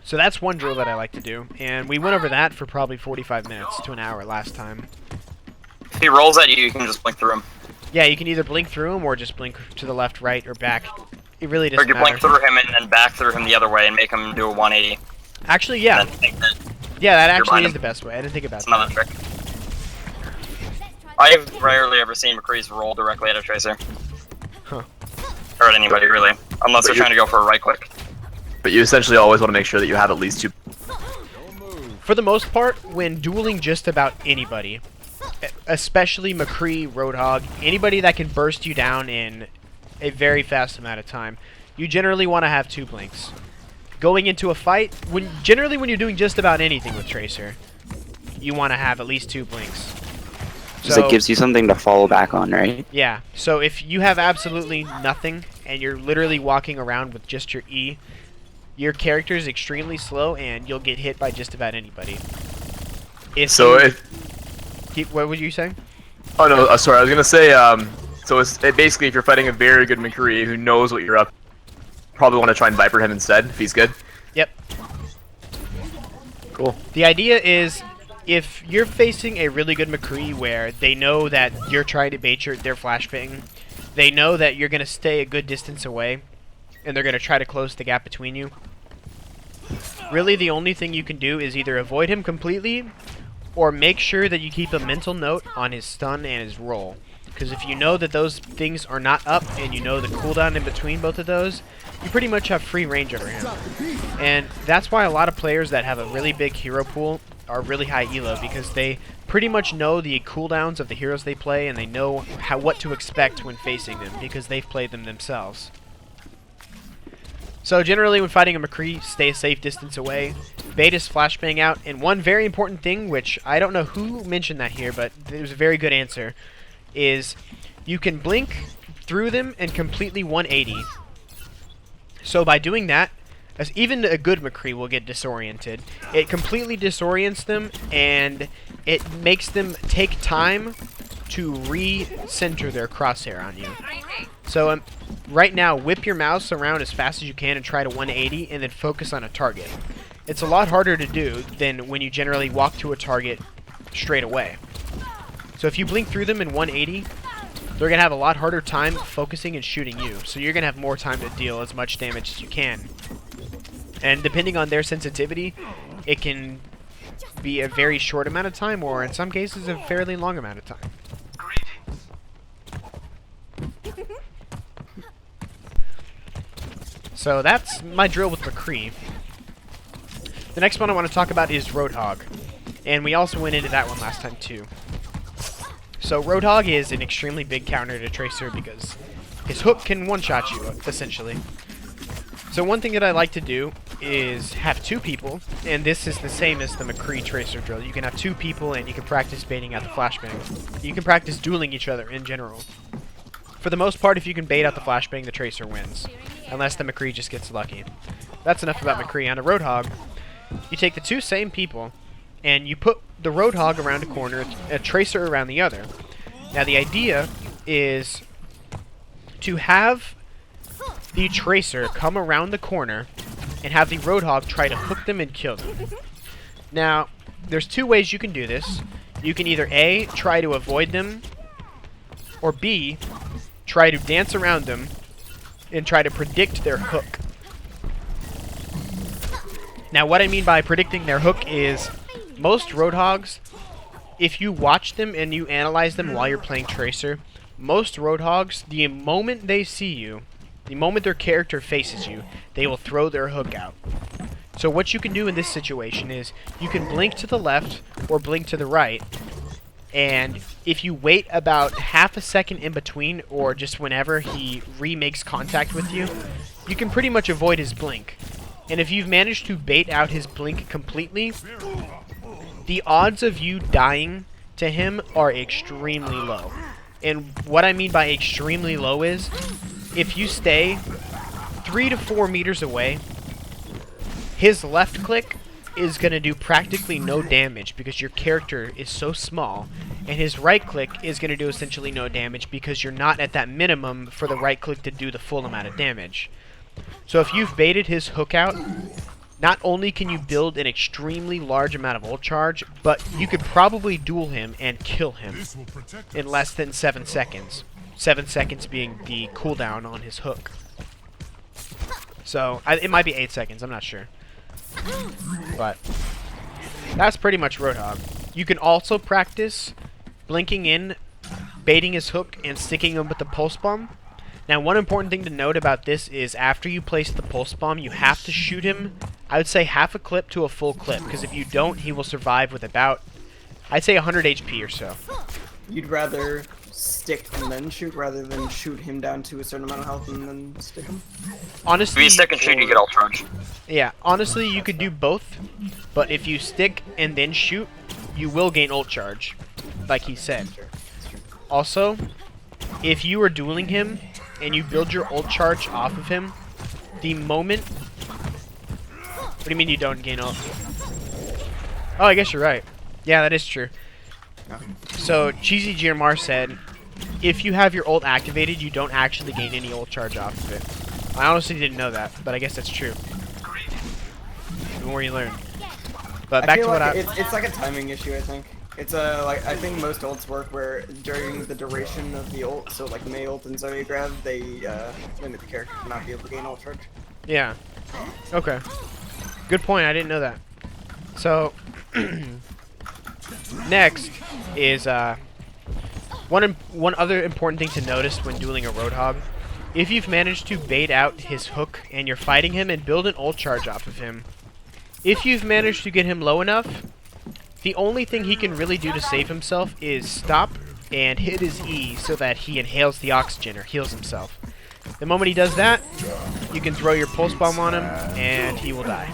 So that's one drill that I like to do, and we went over that for probably 45 minutes to an hour last time. If he rolls at you, you can just blink through him. Yeah, you can either blink through him or just blink to the left, right, or back. It really Or doesn't you matter. blink through him and then back through him the other way and make him do a 180. Actually, yeah. And then think that Yeah, that You're actually behind is him. the best way. I didn't think about it's another that. trick. I've rarely ever seen McCree's roll directly at a tracer. Huh. Or at anybody, really. Unless they're trying to go for a right click. But you essentially always want to make sure that you have at least 2. For the most part, when dueling just about anybody, especially McCree, Roadhog, anybody that can burst you down in a very fast amount of time, you generally want to have 2 blinks. Going into a fight, generally when you're doing just about anything with Tracer, you want to have at least 2 blinks. Because it gives you something to fall back on, right? Yeah, so if you have absolutely nothing and you're literally walking around with just your E, your character is extremely slow and you'll get hit by just about anybody. What were you saying? Oh no, sorry, I was gonna say, so basically if you're fighting a very good McCree who knows what you're up, probably want to try and Viper him instead, if he's good. Yep. Cool. The idea is, if you're facing a really good McCree where they know that you're trying to bait their flashbang, they know that you're going to stay a good distance away, and they're going to try to close the gap between you, really the only thing you can do is either avoid him completely, or make sure that you keep a mental note on his stun and his roll. Because if you know that those things are not up, and you know the cooldown in between both of those, you pretty much have free range over him. And that's why a lot of players that have a really big hero pool are really high elo, because they pretty much know the cooldowns of the heroes they play, and they know what to expect when facing them, because they've played them themselves. So generally when fighting a McCree, stay a safe distance away, bait his flashbang out, and one very important thing, which I don't know who mentioned that here, but it was a very good answer, is you can blink through them and completely 180. So by doing that, as even a good McCree will get disoriented. It completely disorients them, and it makes them take time to re-center their crosshair on you. So right now, whip your mouse around as fast as you can and try to 180, and then focus on a target. It's a lot harder to do than when you generally walk to a target straight away. So if you blink through them in 180, they're going to have a lot harder time focusing and shooting you. So you're going to have more time to deal as much damage as you can. And depending on their sensitivity, it can be a very short amount of time, or in some cases a fairly long amount of time. So that's my drill with McCree. The next one I want to talk about is Roadhog. And we also went into that one last time too. So Roadhog is an extremely big counter to Tracer because his hook can one-shot you, essentially. So one thing that I like to do is have 2 people, and this is the same as the McCree Tracer drill. You can have 2 people and you can practice baiting out the flashbang. You can practice dueling each other in general. For the most part, if you can bait out the flashbang, the Tracer wins. Unless the McCree just gets lucky. That's enough about McCree. On a Roadhog, you take the 2 same people, and you put the Roadhog around a corner, a Tracer around the other. Now the idea is to have the Tracer come around the corner and have the Roadhog try to hook them and kill them. Now, there's 2 ways you can do this. You can either A, try to avoid them, or B, try to dance around them and try to predict their hook. Now what I mean by predicting their hook is most Roadhogs, if you watch them and you analyze them while you're playing Tracer, most Roadhogs, the moment they see you, the moment their character faces you, they will throw their hook out. So what you can do in this situation is you can blink to the left or blink to the right, and if you wait about half a second in between, or just whenever he remakes contact with you, you can pretty much avoid his blink. And if you've managed to bait out his blink completely, the odds of you dying to him are extremely low. And what I mean by extremely low is, if you stay 3 to 4 meters away, his left click is going to do practically no damage because your character is so small, and his right click is going to do essentially no damage because you're not at that minimum for the right click to do the full amount of damage. So if you've baited his hook out, not only can you build an extremely large amount of ult charge, but you could probably duel him and kill him in less than 7 seconds. 7 seconds being the cooldown on his hook. So, it might be 8 seconds, I'm not sure. But that's pretty much Roadhog. You can also practice blinking in, baiting his hook, and sticking him with the pulse bomb. Now, one important thing to note about this is after you place the pulse bomb, you have to shoot him, I would say half a clip to a full clip, because if you don't, he will survive with about, I'd say 100 HP or so. You'd rather stick and then shoot rather than shoot him down to a certain amount of health and then stick him? If Honestly, you stick and shoot, you get ult charge. yeah, honestly, you could do both, but if you stick and then shoot, you will gain ult charge, like he said. Also, if you are dueling him and you build your ult charge off of him, the moment... What do you mean you don't gain ult? Oh, I guess you're right. Yeah, that is true. So, Cheesy GMR said, if you have your ult activated, you don't actually gain any ult charge off of it. I honestly didn't know that, but I guess that's true. The more you learn. But back to what it's like a timing issue, I think. It's like I think most ults work where during the duration of the ult, so like May ult and Zarya grab, they limit the character to not be able to gain ult charge. Yeah. Okay. Good point. I didn't know that. So next is one other important thing to notice when dueling a Roadhog. If you've managed to bait out his hook and you're fighting him and build an ult charge off of him, if you've managed to get him low enough, the only thing he can really do to save himself is stop and hit his E so that he inhales the oxygen or heals himself. The moment he does that, you can throw your pulse bomb on him and he will die.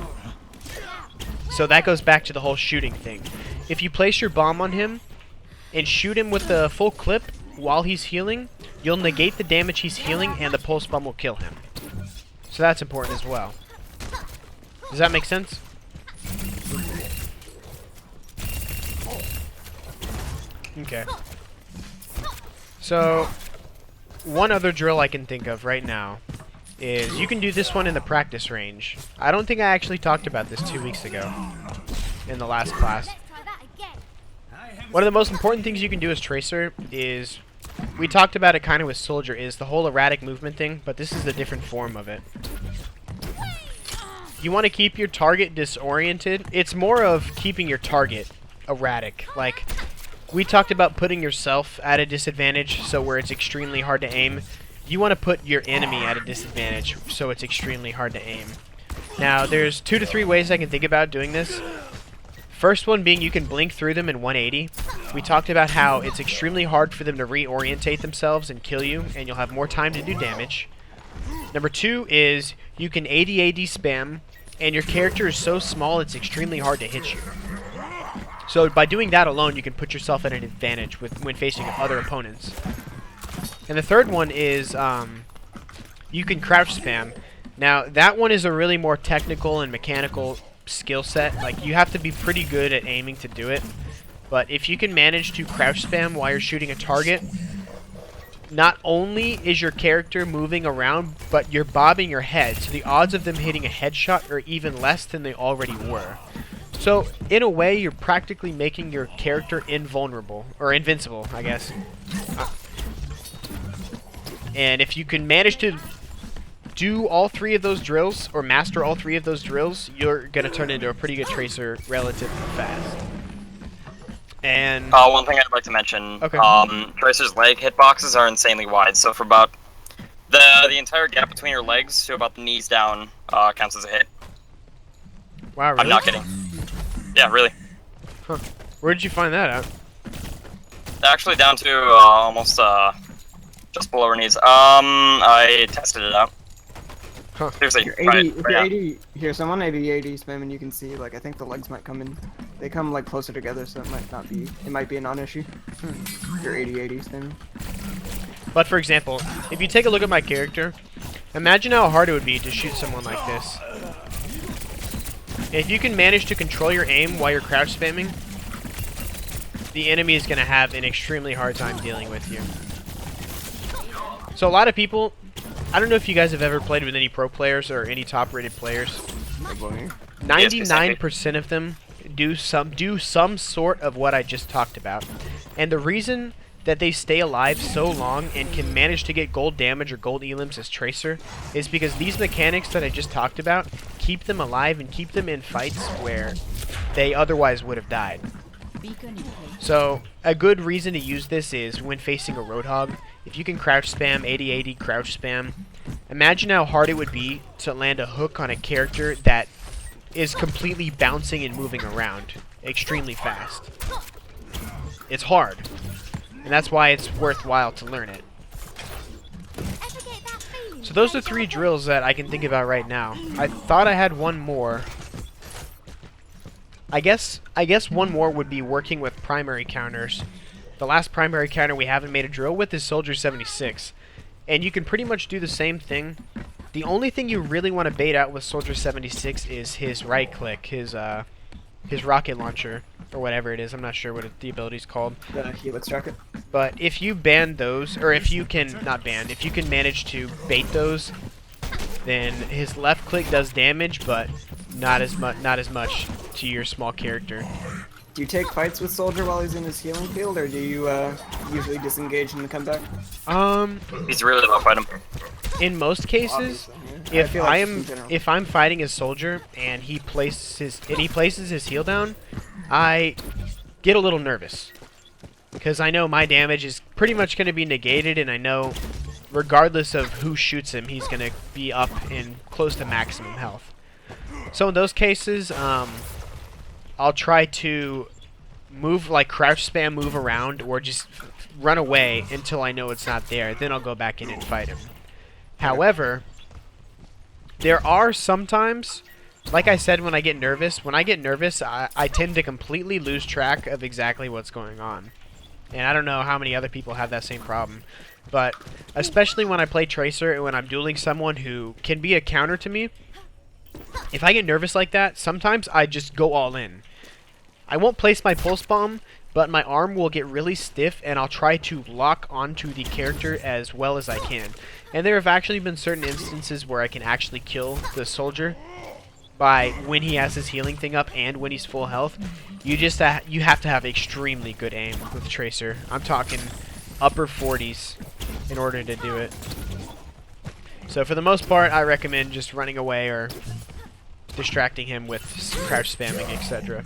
So that goes back to the whole shooting thing. If you place your bomb on him and shoot him with the full clip while he's healing, you'll negate the damage he's healing and the pulse bomb will kill him. So that's important as well. Does that make sense? Okay. So, one other drill I can think of right now is you can do this one in the practice range. I don't think I actually talked about this 2 weeks ago in the last class. One of the most important things you can do as Tracer is, we talked about it kind of with Soldier, is the whole erratic movement thing, but this is the different form of it. You want to keep your target disoriented. It's more of keeping your target erratic. Like, we talked about putting yourself at a disadvantage, so where it's extremely hard to aim. You want to put your enemy at a disadvantage, so it's extremely hard to aim. Now, there's 2 to 3 ways I can think about doing this. First one being you can blink through them in 180. We talked about how it's extremely hard for them to reorientate themselves and kill you, and you'll have more time to do damage. Number 2 is you can AD spam, and your character is so small it's extremely hard to hit you. So by doing that alone, you can put yourself at an advantage when facing other opponents. And the third one is you can crouch spam. Now, that one is a really more technical and mechanical skill set. Like, you have to be pretty good at aiming to do it. But if you can manage to crouch spam while you're shooting a target, not only is your character moving around, but you're bobbing your head. So the odds of them hitting a headshot are even less than they already were. So, in a way, you're practically making your character invulnerable. Or invincible, I guess. And if you can manage to do all 3 of those drills, or master all 3 of those drills, you're going to turn into a pretty good Tracer relatively fast. And one thing I'd like to mention, okay. Tracer's leg hitboxes are insanely wide, so for about the entire gap between your legs to about the knees down counts as a hit. Wow, really? I'm not kidding. Yeah, really. Huh. Where did you find that out? Actually, down to almost just below her knees. I tested it out. Huh. Seriously, If you're 80, if you're 80, here, someone 80 spam and you can see, like, I think the legs might come in. They come, like, closer together, so it might be a non-issue. If you're 80 spamming. But for example, if you take a look at my character, imagine how hard it would be to shoot someone like this. If you can manage to control your aim while you're crouch spamming, the enemy is going to have an extremely hard time dealing with you. So a lot of people, I don't know if you guys have ever played with any pro players or any top-rated players. 99% of them do some sort of what I just talked about. And the reason that they stay alive so long and can manage to get gold damage or gold elims as Tracer is because these mechanics that I just talked about keep them alive and keep them in fights where they otherwise would have died. So a good reason to use this is when facing a Roadhog. If you can crouch spam, 80-80 crouch spam, imagine how hard it would be to land a hook on a character that is completely bouncing and moving around extremely fast. It's hard, and that's why it's worthwhile to learn it. So those are 3 drills that I can think about right now. I thought I had one more. I guess one more would be working with primary counters. The last primary counter we haven't made a drill with is Soldier 76. And you can pretty much do the same thing. The only thing you really want to bait out with Soldier 76 is his right click, his rocket launcher, or whatever it is. I'm not sure what the ability's called. The Helix rocket. But if you ban those, or if you can, not ban, if you can manage to bait those, then his left click does damage, but not as much to your small character. Do you take fights with Soldier while he's in his healing field, or do you usually disengage and come back? He's really low fight him. In most cases, Yeah. if I'm fighting a soldier and he places his heal down, I get a little nervous because I know my damage is pretty much going to be negated, and I know regardless of who shoots him, he's going to be up in close to maximum health. So in those cases, I'll try to move, like crouch spam, move around, or just run away until I know it's not there. Then I'll go back in and fight him. However, there are sometimes, like I said, when I get nervous, I tend to completely lose track of exactly what's going on. And I don't know how many other people have that same problem. But especially when I play Tracer and when I'm dueling someone who can be a counter to me, if I get nervous like that, sometimes I just go all in. I won't place my pulse bomb, but my arm will get really stiff, and I'll try to lock onto the character as well as I can. And there have actually been certain instances where I can actually kill the soldier by when he has his healing thing up and when he's full health. You have to have extremely good aim with Tracer. I'm talking upper 40s in order to do it. So for the most part, I recommend just running away or distracting him with crouch spamming, etc.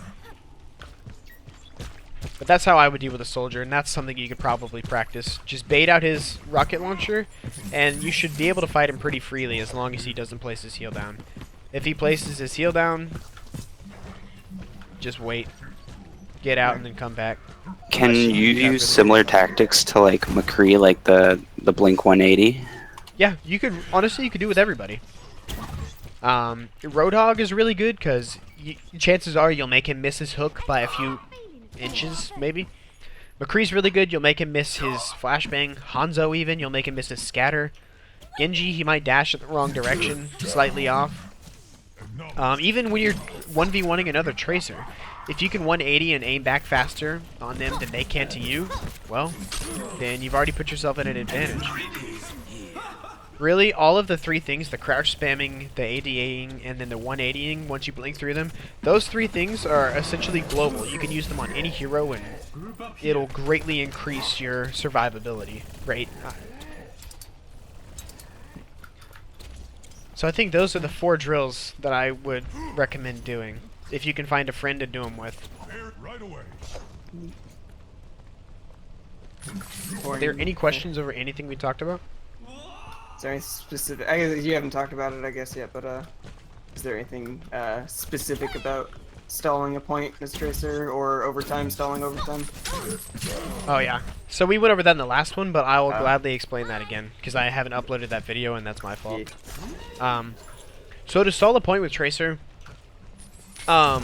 But that's how I would deal with a soldier, and that's something you could probably practice. Just bait out his rocket launcher, and you should be able to fight him pretty freely as long as he doesn't place his heal down. If he places his heal down, just wait. Get out and then come back. Can you use similar tactics to like McCree, like the Blink 180? Yeah, you could, honestly, you could do it with everybody. Roadhog is really good because chances are you'll make him miss his hook by a few inches, maybe. McCree's really good. You'll make him miss his flashbang. Hanzo even, you'll make him miss his scatter. Genji, he might dash in the wrong direction, slightly off. Even when you're 1v1ing another Tracer, if you can 180 and aim back faster on them than they can to you, well, then you've already put yourself at an advantage. Really, all of the 3 things, the crouch spamming, the ADAing, and then the 180ing, once you blink through them, those 3 things are essentially global. You can use them on any hero, and it'll greatly increase your survivability rate. So I think those are the 4 drills that I would recommend doing, if you can find a friend to do them with. Are there any questions over anything we talked about? Is there any specific? I guess you haven't talked about it, I guess, yet. But is there anything specific about stalling a point as Tracer or overtime, stalling overtime? Oh yeah. So we went over that in the last one, but I will gladly explain that again because I haven't uploaded that video and that's my fault. Yeah. So to stall a point with Tracer, I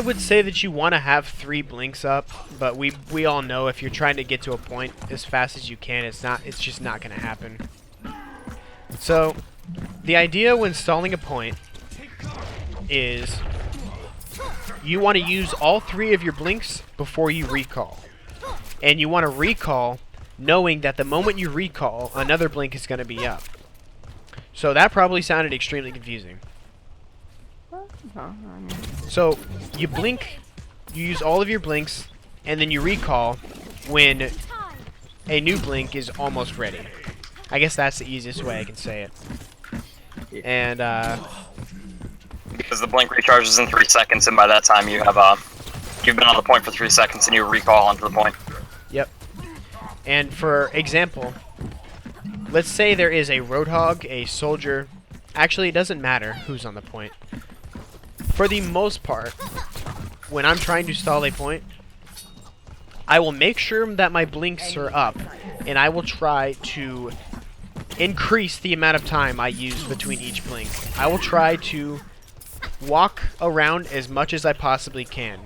would say that you want to have 3 blinks up, but we all know if you're trying to get to a point as fast as you can, it's just not going to happen. So the idea when stalling a point is you want to use all 3 of your blinks before you recall. And you want to recall knowing that the moment you recall, another blink is going to be up. So that probably sounded extremely confusing. So you blink, you use all of your blinks, and then you recall when a new blink is almost ready. I guess that's the easiest way I can say it. And because the blink recharges in 3 seconds, and by that time you have you've been on the point for 3 seconds, and you recall onto the point. Yep. And for example, let's say there is a Roadhog, a Soldier. Actually, it doesn't matter who's on the point. For the most part, when I'm trying to stall a point, I will make sure that my blinks are up, and I will try to increase the amount of time I use between each blink. I will try to walk around as much as I possibly can.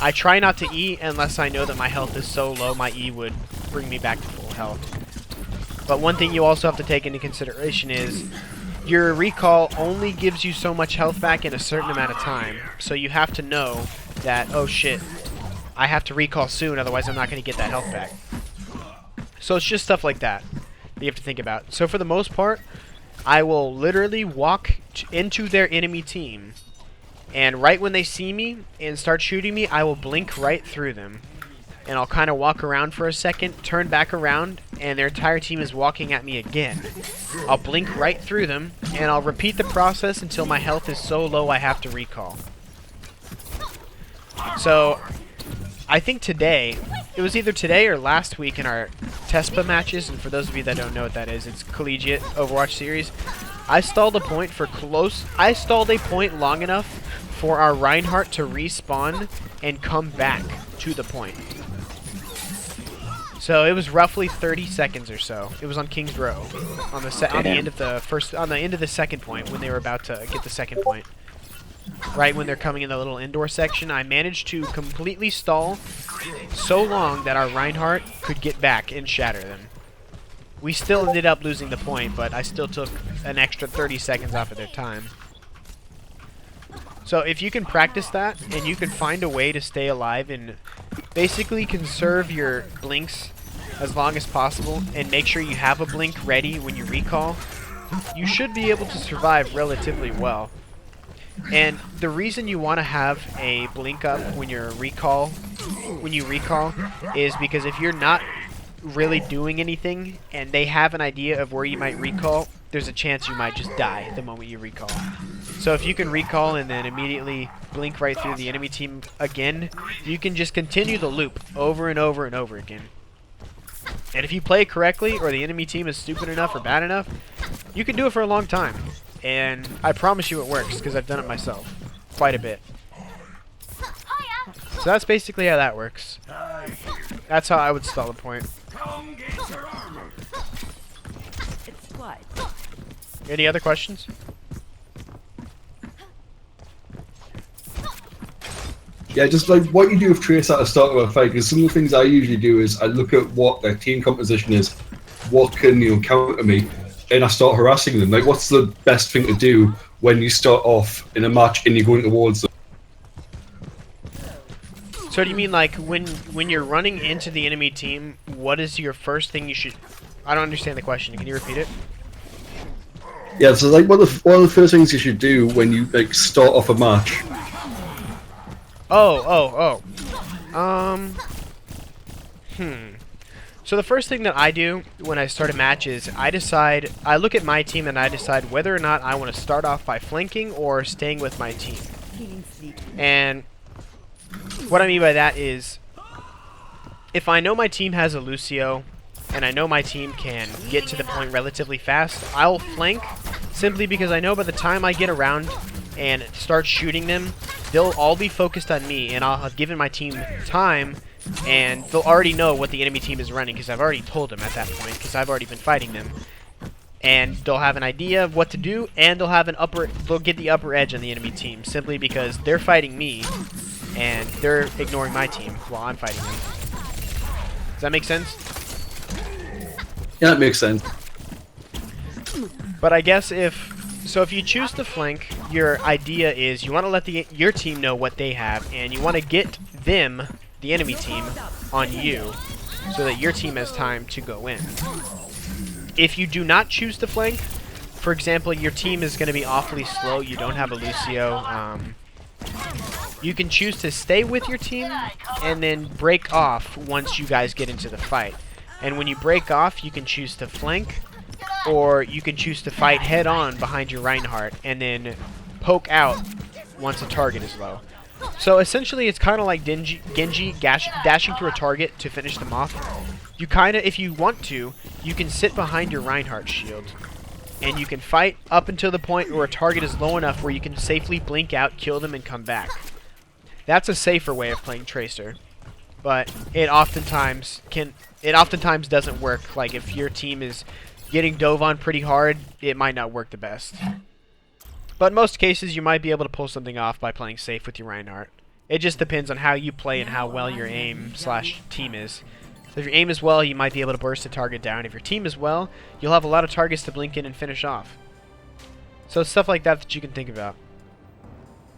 I try not to E unless I know that my health is so low my E would bring me back to full health. But one thing you also have to take into consideration is your recall only gives you so much health back in a certain amount of time. So you have to know that, oh shit, I have to recall soon, otherwise I'm not going to get that health back. So it's just stuff like that you have to think about. So for the most part, I will literally walk into their enemy team, and right when they see me and start shooting me, I will blink right through them. And I'll kind of walk around for a second, turn back around, and their entire team is walking at me again. I'll blink right through them, and I'll repeat the process until my health is so low I have to recall. So I think today, it was either today or last week in our TESPA matches, and for those of you that don't know what that is, it's collegiate Overwatch series. I stalled a point long enough for our Reinhardt to respawn and come back to the point. So it was roughly 30 seconds or so. It was on King's Row, on the end of the second point when they were about to get the second point. Right when they're coming in the little indoor section, I managed to completely stall so long that our Reinhardt could get back and shatter them. We still ended up losing the point, but I still took an extra 30 seconds off of their time. So if you can practice that, and you can find a way to stay alive and basically conserve your blinks as long as possible, and make sure you have a blink ready when you recall, you should be able to survive relatively well. And the reason you want to have a blink up when you recall, is because if you're not really doing anything and they have an idea of where you might recall, there's a chance you might just die the moment you recall. So if you can recall and then immediately blink right through the enemy team again, you can just continue the loop over and over and over again. And if you play correctly, or the enemy team is stupid enough or bad enough, you can do it for a long time. And I promise you it works, because I've done it myself quite a bit. So that's basically how that works. That's how I would stall a point. Any other questions? Yeah, just like what you do with Trace at the start of a fight, because some of the things I usually do is I look at what their team composition is, what can counter me, and I start harassing them. Like, what's the best thing to do when you start off in a match and you're going towards them? So do you mean like when you're running into the enemy team, what is your first thing you should... I don't understand the question. Can you repeat it? Yeah, so like one of the first things you should do when you like start off a match. So the first thing that I do when I start a match is I look at my team and I decide whether or not I want to start off by flanking or staying with my team. And what I mean by that is, if I know my team has a Lucio and I know my team can get to the point relatively fast, I'll flank simply because I know by the time I get around and start shooting them, they'll all be focused on me, and I'll have given my team time, and they'll already know what the enemy team is running because I've already told them at that point, because I've already been fighting them. And they'll have an idea of what to do, and they'll get the upper edge on the enemy team simply because they're fighting me and they're ignoring my team while I'm fighting them. Does that make sense? Yeah, that makes sense. But I guess if you choose to flank, your idea is you want to let your team know what they have, and you want to get them, the enemy team, on you, so that your team has time to go in. If you do not choose to flank, for example, your team is going to be awfully slow, you don't have a Lucio, you can choose to stay with your team and then break off once you guys get into the fight. And when you break off, you can choose to flank, or you can choose to fight head-on behind your Reinhardt and then poke out once a target is low. So essentially, it's kind of like Genji dashing through a target to finish them off. you kind of, if you want to, you can sit behind your Reinhardt shield, and you can fight up until the point where a target is low enough where you can safely blink out, kill them, and come back. That's a safer way of playing Tracer, but it oftentimes doesn't work. Like if your team is getting dove on pretty hard, it might not work the best. But in most cases, you might be able to pull something off by playing safe with your Reinhardt. It just depends on how you play and how well your aim/team is. So if your aim is well, you might be able to burst a target down. If your team is well, you'll have a lot of targets to blink in and finish off. So it's stuff like that that you can think about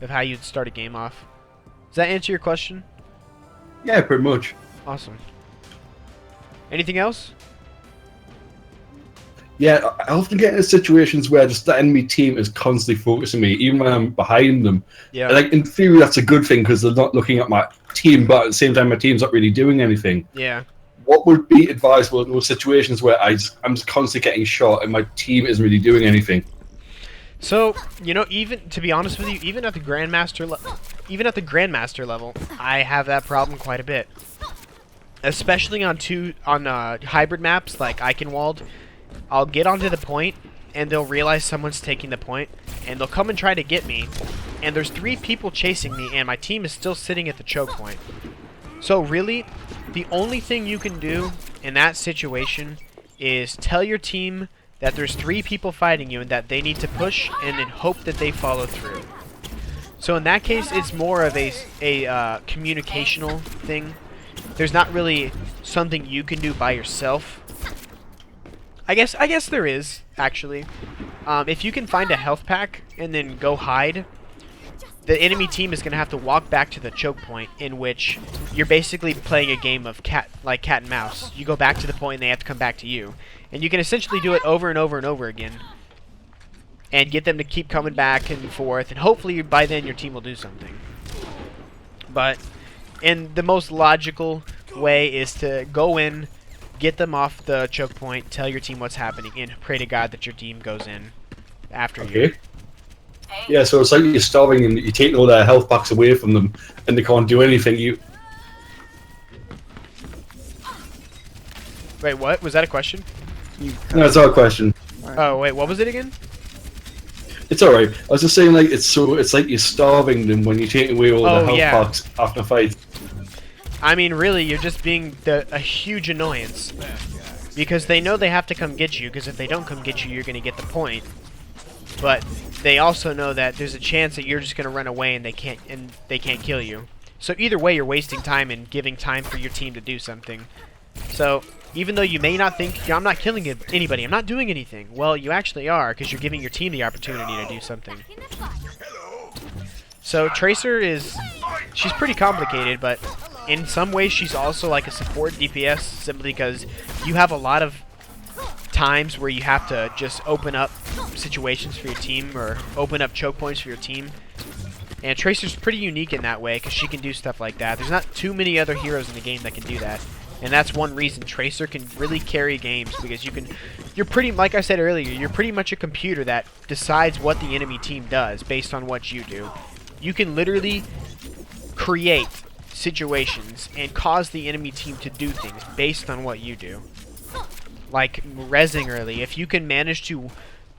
of how you'd start a game off. Does that answer your question? Yeah, pretty much. Awesome. Anything else? Yeah, I often get into situations where just the enemy team is constantly focusing me, even when I'm behind them. Yeah. Like, in theory, that's a good thing because they're not looking at my team, but at the same time, my team's not really doing anything. Yeah. What would be advisable in those situations where I'm just constantly getting shot and my team isn't really doing anything? So, you know, even to be honest with you, even at the Grandmaster level, I have that problem quite a bit. Especially on hybrid maps like Eichenwald. I'll get onto the point, and they'll realize someone's taking the point, and they'll come and try to get me, and there's 3 people chasing me, and my team is still sitting at the choke point. So really, the only thing you can do in that situation is tell your team that there's 3 people fighting you and that they need to push, and then hope that they follow through. So in that case, it's more of a communicational thing. There's not really something you can do by yourself. I guess there is, actually. If you can find a health pack and then go hide, the enemy team is going to have to walk back to the choke point, in which you're basically playing a game of cat and mouse. You go back to the point and they have to come back to you. And you can essentially do it over and over and over again. And get them to keep coming back and forth, and hopefully by then your team will do something. But and the most logical way is to go in, get them off the choke point, tell your team what's happening, and pray to God that your team goes in after you. Yeah, so it's like you're starving and you're taking all their health packs away from them, and they can't do anything. Wait, what? Was that a question? No, it's not a question. Oh, wait, what was it again? It's alright. I was just saying, like, it's like you're starving them when you're taking away all the health packs after a fight. I mean, really, you're just being a huge annoyance. Because they know they have to come get you, because if they don't come get you, you're going to get the point. But they also know that there's a chance that you're just going to run away and they can't kill you. So either way, you're wasting time and giving time for your team to do something. So even though you may not think, I'm not killing anybody, I'm not doing anything, well, you actually are, because you're giving your team the opportunity to do something. So Tracer she's pretty complicated, but in some ways she's also like a support DPS, simply because you have a lot of times where you have to just open up situations for your team, or open up choke points for your team. And Tracer's pretty unique in that way, because she can do stuff like that. There's not too many other heroes in the game that can do that. And that's one reason Tracer can really carry games, because you're pretty, like I said earlier, you're pretty much a computer that decides what the enemy team does based on what you do. You can literally create situations and cause the enemy team to do things based on what you do. Like rezzing early, if you can manage to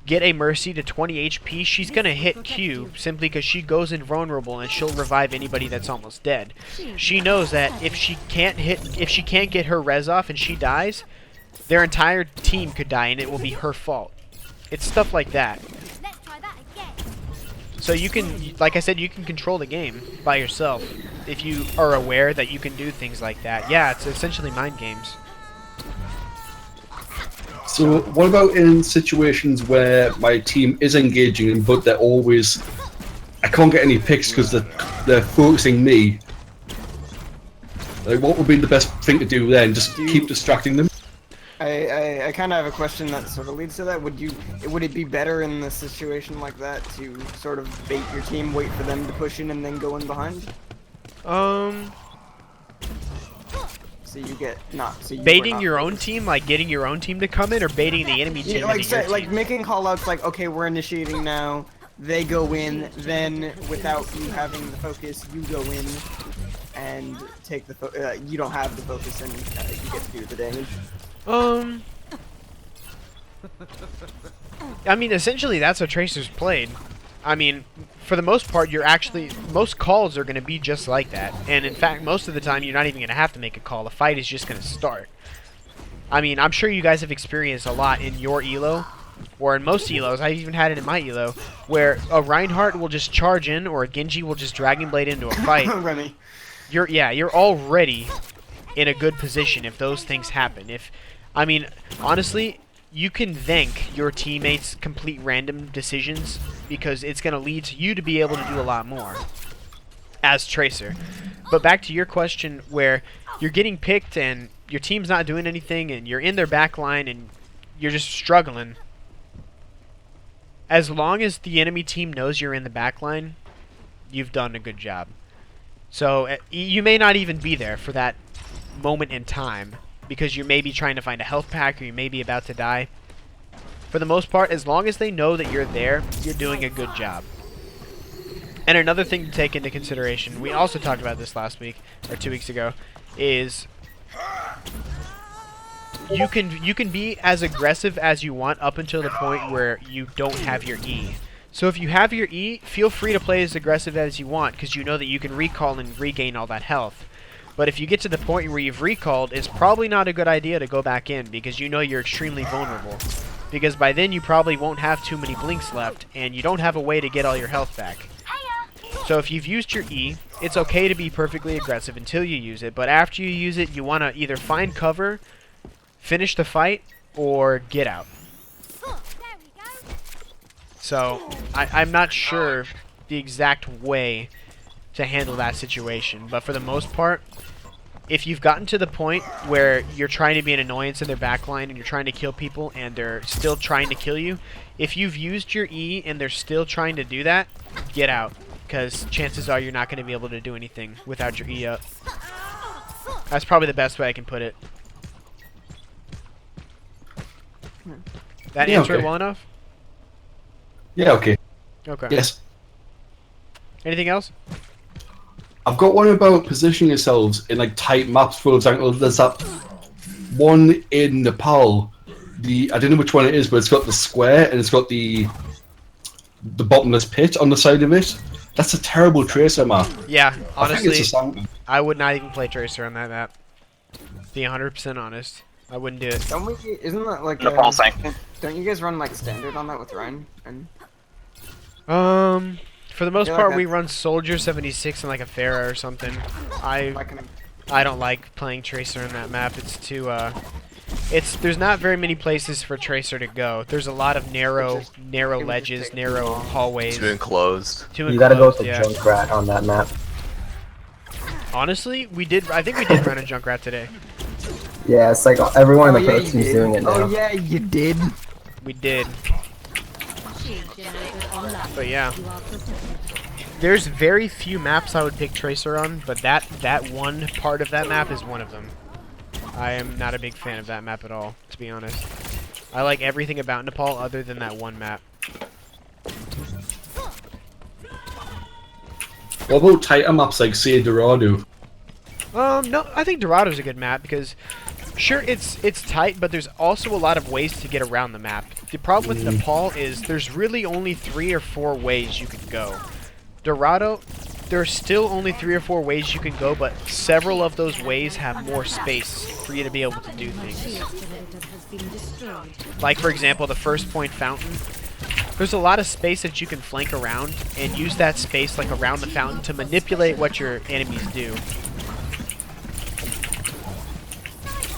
get a Mercy to 20 HP, she's gonna hit Q simply because she goes invulnerable and she'll revive anybody that's almost dead. She knows that if she can't get her res off and she dies, their entire team could die and it will be her fault. It's stuff like that. So you can, like I said, you can control the game by yourself if you are aware that you can do things like that. Yeah, it's essentially mind games. So what about in situations where my team is engaging, but I can't get any picks because they're focusing me? Like, what would be the best thing to do then? Just keep distracting them? I kind of have a question that sort of leads to that. Would it be better in a situation like that to sort of bait your team, wait for them to push in, and then go in behind? So you get baiting your own team, like getting your own team to come in, or baiting the enemy team? Like making callouts like, okay, we're initiating now. They go in, then without you having the focus, you go in. and take the you don't have the focus and you get to do the damage? I mean, essentially that's how Tracer's played. I mean, for the most part, most calls are going to be just like that. And in fact, most of the time, you're not even going to have to make a call. The fight is just going to start. I mean, I'm sure you guys have experienced a lot in your elo, or in most elos. I even had it in my elo, where a Reinhardt will just charge in, or a Genji will just Dragon Blade into a fight. Remy. You're already in a good position if those things happen. I mean, honestly, you can thank your teammates' complete random decisions because it's going to lead to you to be able to do a lot more as Tracer. But back to your question where you're getting picked and your team's not doing anything and you're in their back line and you're just struggling. As long as the enemy team knows you're in the back line, you've done a good job. So you may not even be there for that moment in time because you may be trying to find a health pack or you may be about to die. For the most part, as long as they know that you're there, you're doing a good job. And another thing to take into consideration, we also talked about this last week, or 2 weeks ago, is you can be as aggressive as you want up until the point where you don't have your E. So if you have your E, feel free to play as aggressive as you want because you know that you can recall and regain all that health. But if you get to the point where you've recalled, it's probably not a good idea to go back in because you know you're extremely vulnerable. Because by then you probably won't have too many blinks left and you don't have a way to get all your health back. So if you've used your E, it's okay to be perfectly aggressive until you use it, but after you use it, you want to either find cover, finish the fight, or get out. So, I'm not sure the exact way to handle that situation, but for the most part, if you've gotten to the point where you're trying to be an annoyance in their backline and you're trying to kill people and they're still trying to kill you, if you've used your E and they're still trying to do that, get out. Because chances are you're not going to be able to do anything without your E up. That's probably the best way I can put it. That answer it well enough? Yeah, okay. Okay. Yes. Anything else? I've got one about positioning yourselves in like tight maps. For example, there's that one in Nepal. I don't know which one it is, but it's got the square and it's got the bottomless pit on the side of it. That's a terrible Tracer map. Yeah, honestly, I I would not even play Tracer on that map. Be 100% honest. I wouldn't do it. Isn't that like Nepal sanction. Don't you guys run like standard on that with Rein? And For the most feel part, like we run Soldier 76 and like a Pharah or something. I don't like playing Tracer on that map. It's too there's not very many places for Tracer to go. There's a lot of narrow ledges, narrow hallways. Too enclosed. You gotta go with the Junkrat on that map. Honestly, I think we did run a Junkrat today. Yeah, it's like everyone in the pro team's doing it now. Oh yeah, you did. We did. But yeah. There's very few maps I would pick Tracer on, but that one part of that map is one of them. I am not a big fan of that map at all, to be honest. I like everything about Nepal other than that one map. What about tighter maps like, say, Dorado? No, I think Dorado's a good map because, sure, it's tight, but there's also a lot of ways to get around the map. The problem with Nepal is there's really only 3 or 4 ways you can go. Dorado, there's still only 3 or 4 ways you can go, but several of those ways have more space for you to be able to do things. Like, for example, the first point fountain. There's a lot of space that you can flank around and use that space like around the fountain to manipulate what your enemies do.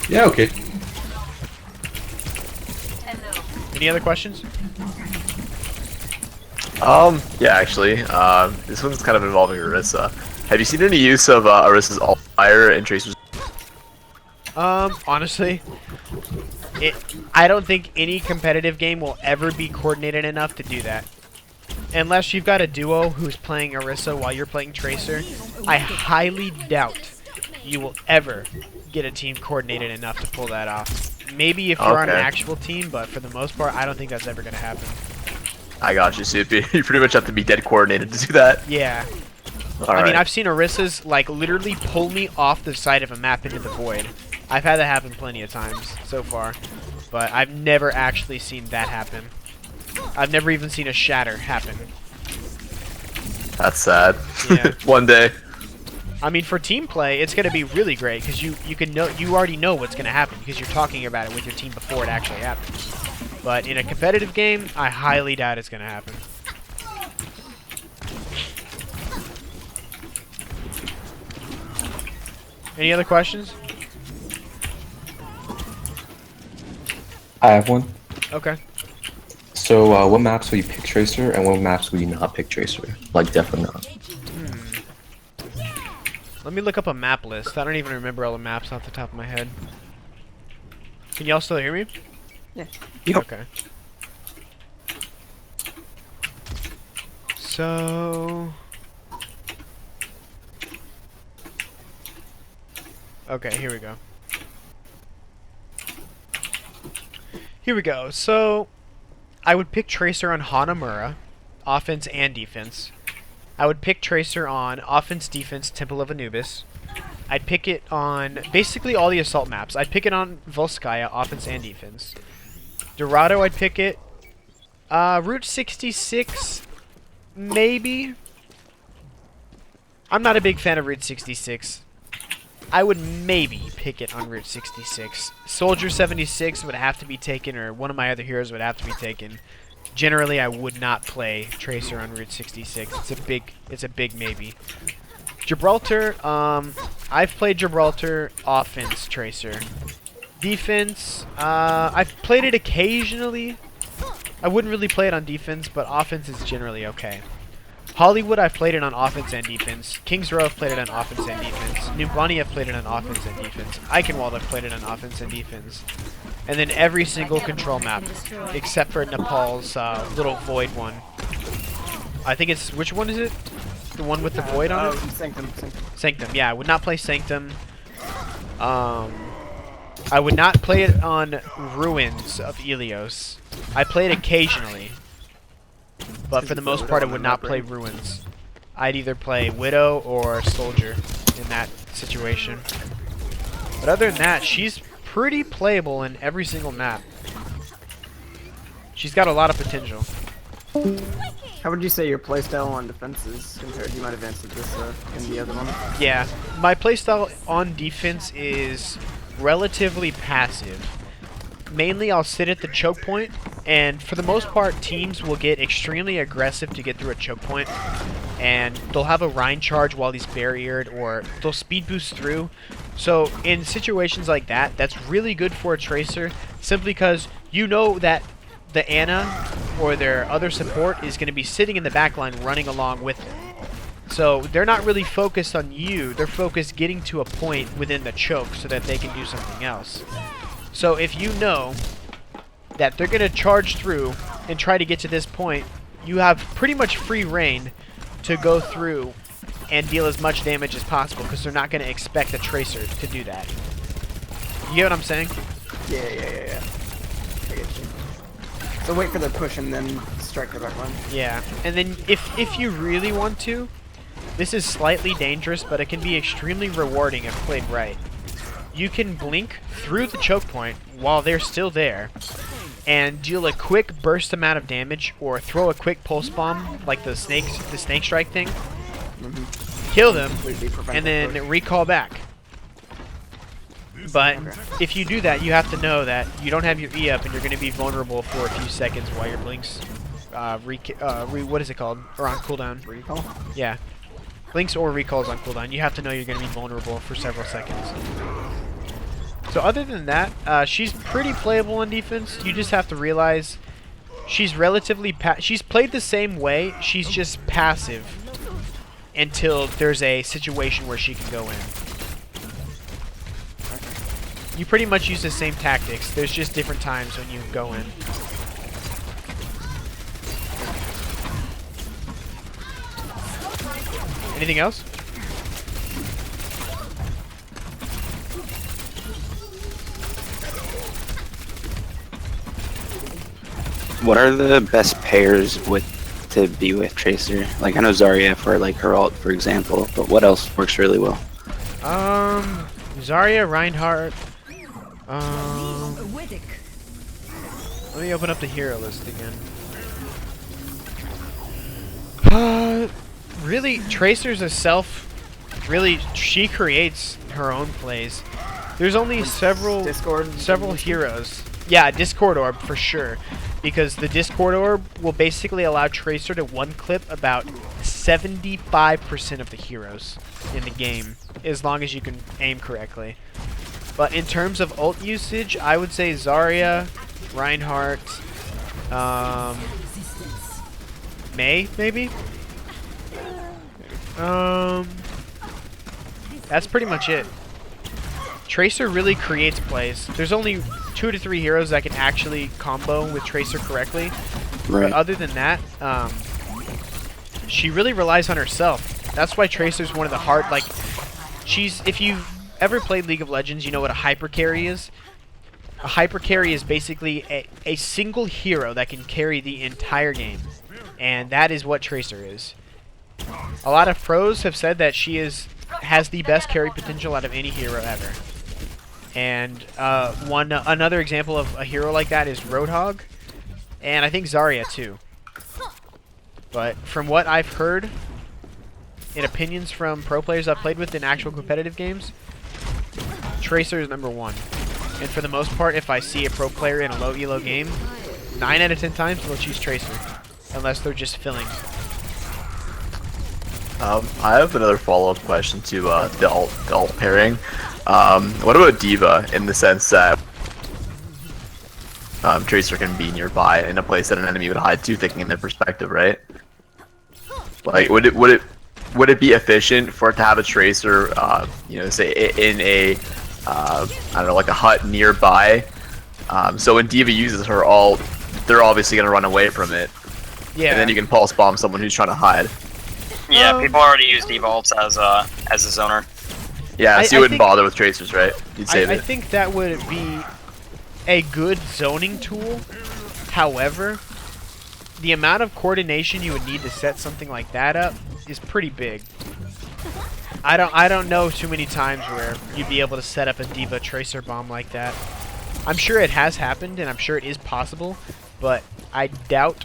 Yeah, okay. Any other questions? Yeah, actually, this one's kind of involving Orisa. Have you seen any use of Orisa's alt fire and Tracer's? Honestly, I don't think any competitive game will ever be coordinated enough to do that. Unless you've got a duo who's playing Orisa while you're playing Tracer, I highly doubt you will ever get a team coordinated enough to pull that off. Maybe if you're on an actual team, but for the most part, I don't think that's ever going to happen. I got you, Soupy. You pretty much have to be dead coordinated to do that. Yeah. I mean, I've seen Orissa's like literally pull me off the side of a map into the void. I've had that happen plenty of times so far, but I've never actually seen that happen. I've never even seen a shatter happen. That's sad. Yeah. One day. I mean, for team play, it's gonna be really great because you already know what's gonna happen because you're talking about it with your team before it actually happens. But in a competitive game, I highly doubt it's gonna happen. Any other questions? I have one. Okay. So, what maps will you pick Tracer, and what maps will you not pick Tracer? Like, definitely not. Let me look up a map list. I don't even remember all the maps off the top of my head. Can y'all still hear me? Yeah. Yep. Okay. So... Okay, here we go. Here we go. So, I would pick Tracer on Hanamura, offense and defense. I would pick Tracer on offense, defense, Temple of Anubis. I'd pick it on basically all the assault maps. I'd pick it on Volskaya, offense and defense. Dorado, I'd pick it. Route 66, maybe. I'm not a big fan of Route 66. I would maybe pick it on Route 66. Soldier 76 would have to be taken, or one of my other heroes would have to be taken. Generally, I would not play Tracer on Route 66. It's a big maybe. Gibraltar, I've played Gibraltar offense Tracer. Defense, I've played it occasionally. I wouldn't really play it on defense, but offense is generally okay. Hollywood, I've played it on offense and defense. Kings Row, I've played it on offense and defense. New Bonnie, I've played it on offense and defense. Eichenwald, I've played it on offense and defense. And then every single control map, except for Nepal's little void one. I think it's, which one is it? The one with the void on it? Sanctum. Sanctum, yeah, I would not play Sanctum. I would not play it on Ruins of Ilios. I play it occasionally. But for the most part, I would not play Ruins. I'd either play Widow or Soldier in that situation. But other than that, she's pretty playable in every single map. She's got a lot of potential. How would you say your playstyle on defense is compared? You might have answered this in the other one. Yeah, my playstyle on defense is relatively passive. Mainly, I'll sit at the choke point, and for the most part, teams will get extremely aggressive to get through a choke point, and they'll have a Rein charge while he's barriered, or they'll speed boost through. So in situations like that, that's really good for a Tracer, simply because you know that the Ana or their other support is going to be sitting in the back line running along with them. So they're not really focused on you, they're focused getting to a point within the choke so that they can do something else. So if you know that they're going to charge through and try to get to this point, you have pretty much free reign to go through and deal as much damage as possible because they're not going to expect a Tracer to do that. You get what I'm saying? Yeah. I get you. So wait for the push and then strike the back line. Yeah, and then if you really want to, this is slightly dangerous, but it can be extremely rewarding if played right. You can blink through the choke point while they're still there and deal a quick burst amount of damage or throw a quick pulse bomb like the snake strike thing. Kill them and then recall back. But if you do that, you have to know that you don't have your E up and you're going to be vulnerable for a few seconds while your blinks what is it called? Or on cooldown. Recall? Yeah. Blinks or recalls on cooldown. You have to know you're going to be vulnerable for several seconds. So other than that, she's pretty playable on defense. You just have to realize she's relatively she's played the same way. She's just passive until there's a situation where she can go in. You pretty much use the same tactics. There's just different times when you go in. Anything else? What are the best pairs with to be with Tracer? Like I know Zarya for like her ult, for example, but what else works really well? Zarya, Reinhardt. Let me open up the hero list again. Really, Tracer's a really, she creates her own plays. There's only several heroes. Yeah, Discord Orb for sure. Because the Discord Orb will basically allow Tracer to one-clip about 75% of the heroes in the game, as long as you can aim correctly. But in terms of ult usage, I would say Zarya, Reinhardt, Mei, maybe? That's pretty much it. Tracer really creates plays. There's only 2 to 3 heroes that can actually combo with Tracer correctly. Right. But other than that, she really relies on herself. That's why Tracer's one of the hard, like, if you've ever played League of Legends, you know what a hyper carry is. A hyper carry is basically a single hero that can carry the entire game. And that is what Tracer is. A lot of pros have said that she has the best carry potential out of any hero ever. And another example of a hero like that is Roadhog, and I think Zarya too. But from what I've heard, in opinions from pro players I've played with in actual competitive games, Tracer is #1. And for the most part, if I see a pro player in a low elo game, 9 out of 10 times they'll choose Tracer, unless they're just filling. I have another follow-up question to the ult pairing. What about D.Va in the sense that Tracer can be nearby in a place that an enemy would hide to, thinking in their perspective, right? Like, would it be efficient for it to have a Tracer, you know, say in a I don't know, like a hut nearby? So when D.Va uses her ult, they're obviously gonna run away from it. Yeah. And then you can pulse bomb someone who's trying to hide. Yeah, people already use D.Va ults as a zoner. Yeah, so you I wouldn't think, bother with Tracers, right? You'd save I it. think that would be a good zoning tool. However, the amount of coordination you would need to set something like that up is pretty big. I don't know too many times where you'd be able to set up a D.Va Tracer bomb like that. I'm sure it has happened, and I'm sure it is possible, but I doubt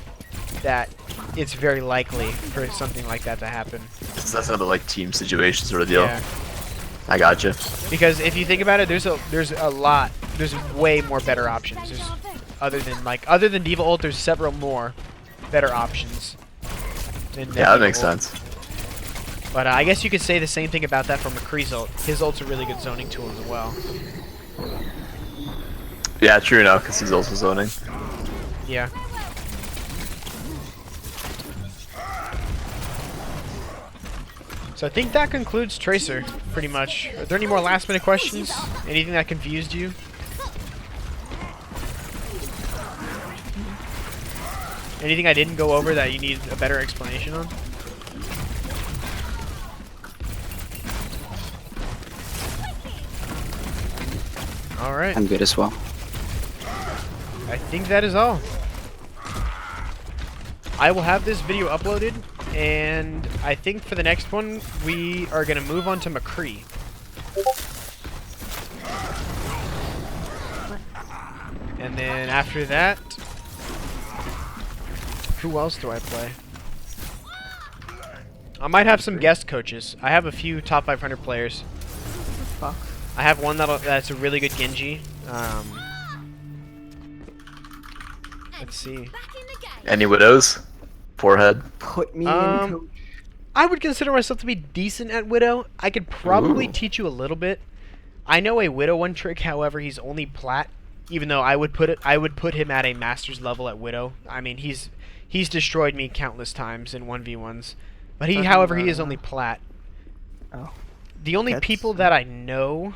that it's very likely for something like that to happen. So that's another like team situation sort of deal. Yeah. I gotcha. Because if you think about it, there's way more better options. Other than D.Va ult, there's several more better options. Than Yeah, that D.Va makes ult. sense. But I guess you could say the same thing about that for McCree's ult. His ult's a really good zoning tool as well. Yeah, true enough, because he's also zoning. Yeah. So I think that concludes Tracer, pretty much. Are there any more last minute questions? Anything that confused you? Anything I didn't go over that you need a better explanation on? Alright. I'm good as well. I think that is all. I will have this video uploaded, and I think for the next one, we are going to move on to McCree. And then after that, who else do I play? I might have some guest coaches. I have a few top 500 players. Fuck. I have one that's a really good Genji. Let's see. Any widows? Forehead. Put me in, coach. I would consider myself to be decent at Widow. I could probably teach you a little bit. I know a Widow one trick, however, he's only plat. Even though I would put him at a master's level at Widow. I mean, he's destroyed me countless times in 1v1s. But however, he is only plat. Oh. The only people that I know.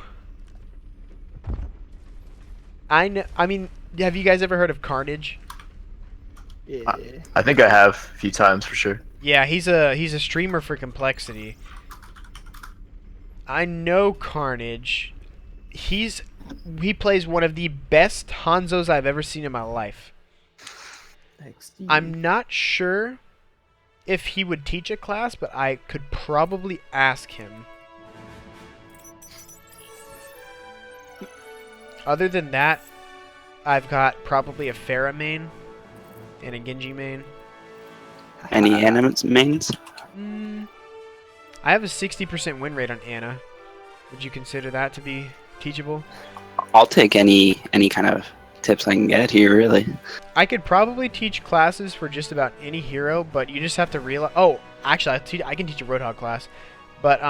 I mean, have you guys ever heard of Carnage? Yeah. I think I have a few times for sure. Yeah, he's a streamer for Complexity. I know Carnage. He plays one of the best Hanzos I've ever seen in my life. XD. I'm not sure if he would teach a class, but I could probably ask him. Other than that, I've got probably a Pharah main and a Genji main. Any anime mains? I have a 60% win rate on Ana. Would you consider that to be teachable? I'll take any kind of tips I can get here, really. I could probably teach classes for just about any hero, but you just have to realize... Oh, actually, I can teach a Roadhog class. But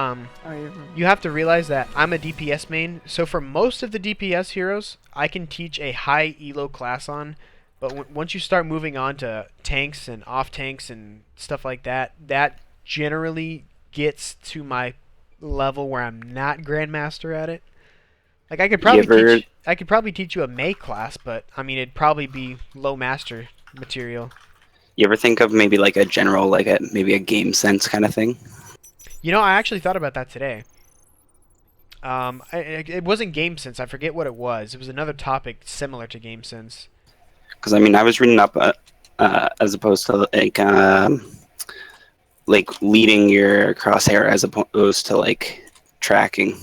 you have to realize that I'm a DPS main, so for most of the DPS heroes, I can teach a high elo class on. But once you start moving on to tanks and off tanks and stuff like that, that generally gets to my level where I'm not Grandmaster at it. Like I could probably teach you a Mei class, but I mean it'd probably be low master material. You ever think of maybe like a general, like maybe a game sense kind of thing? You know, I actually thought about that today. It wasn't game sense. I forget what it was. It was another topic similar to game sense. Because I mean, I was reading up as opposed to like leading your crosshair as opposed to like tracking.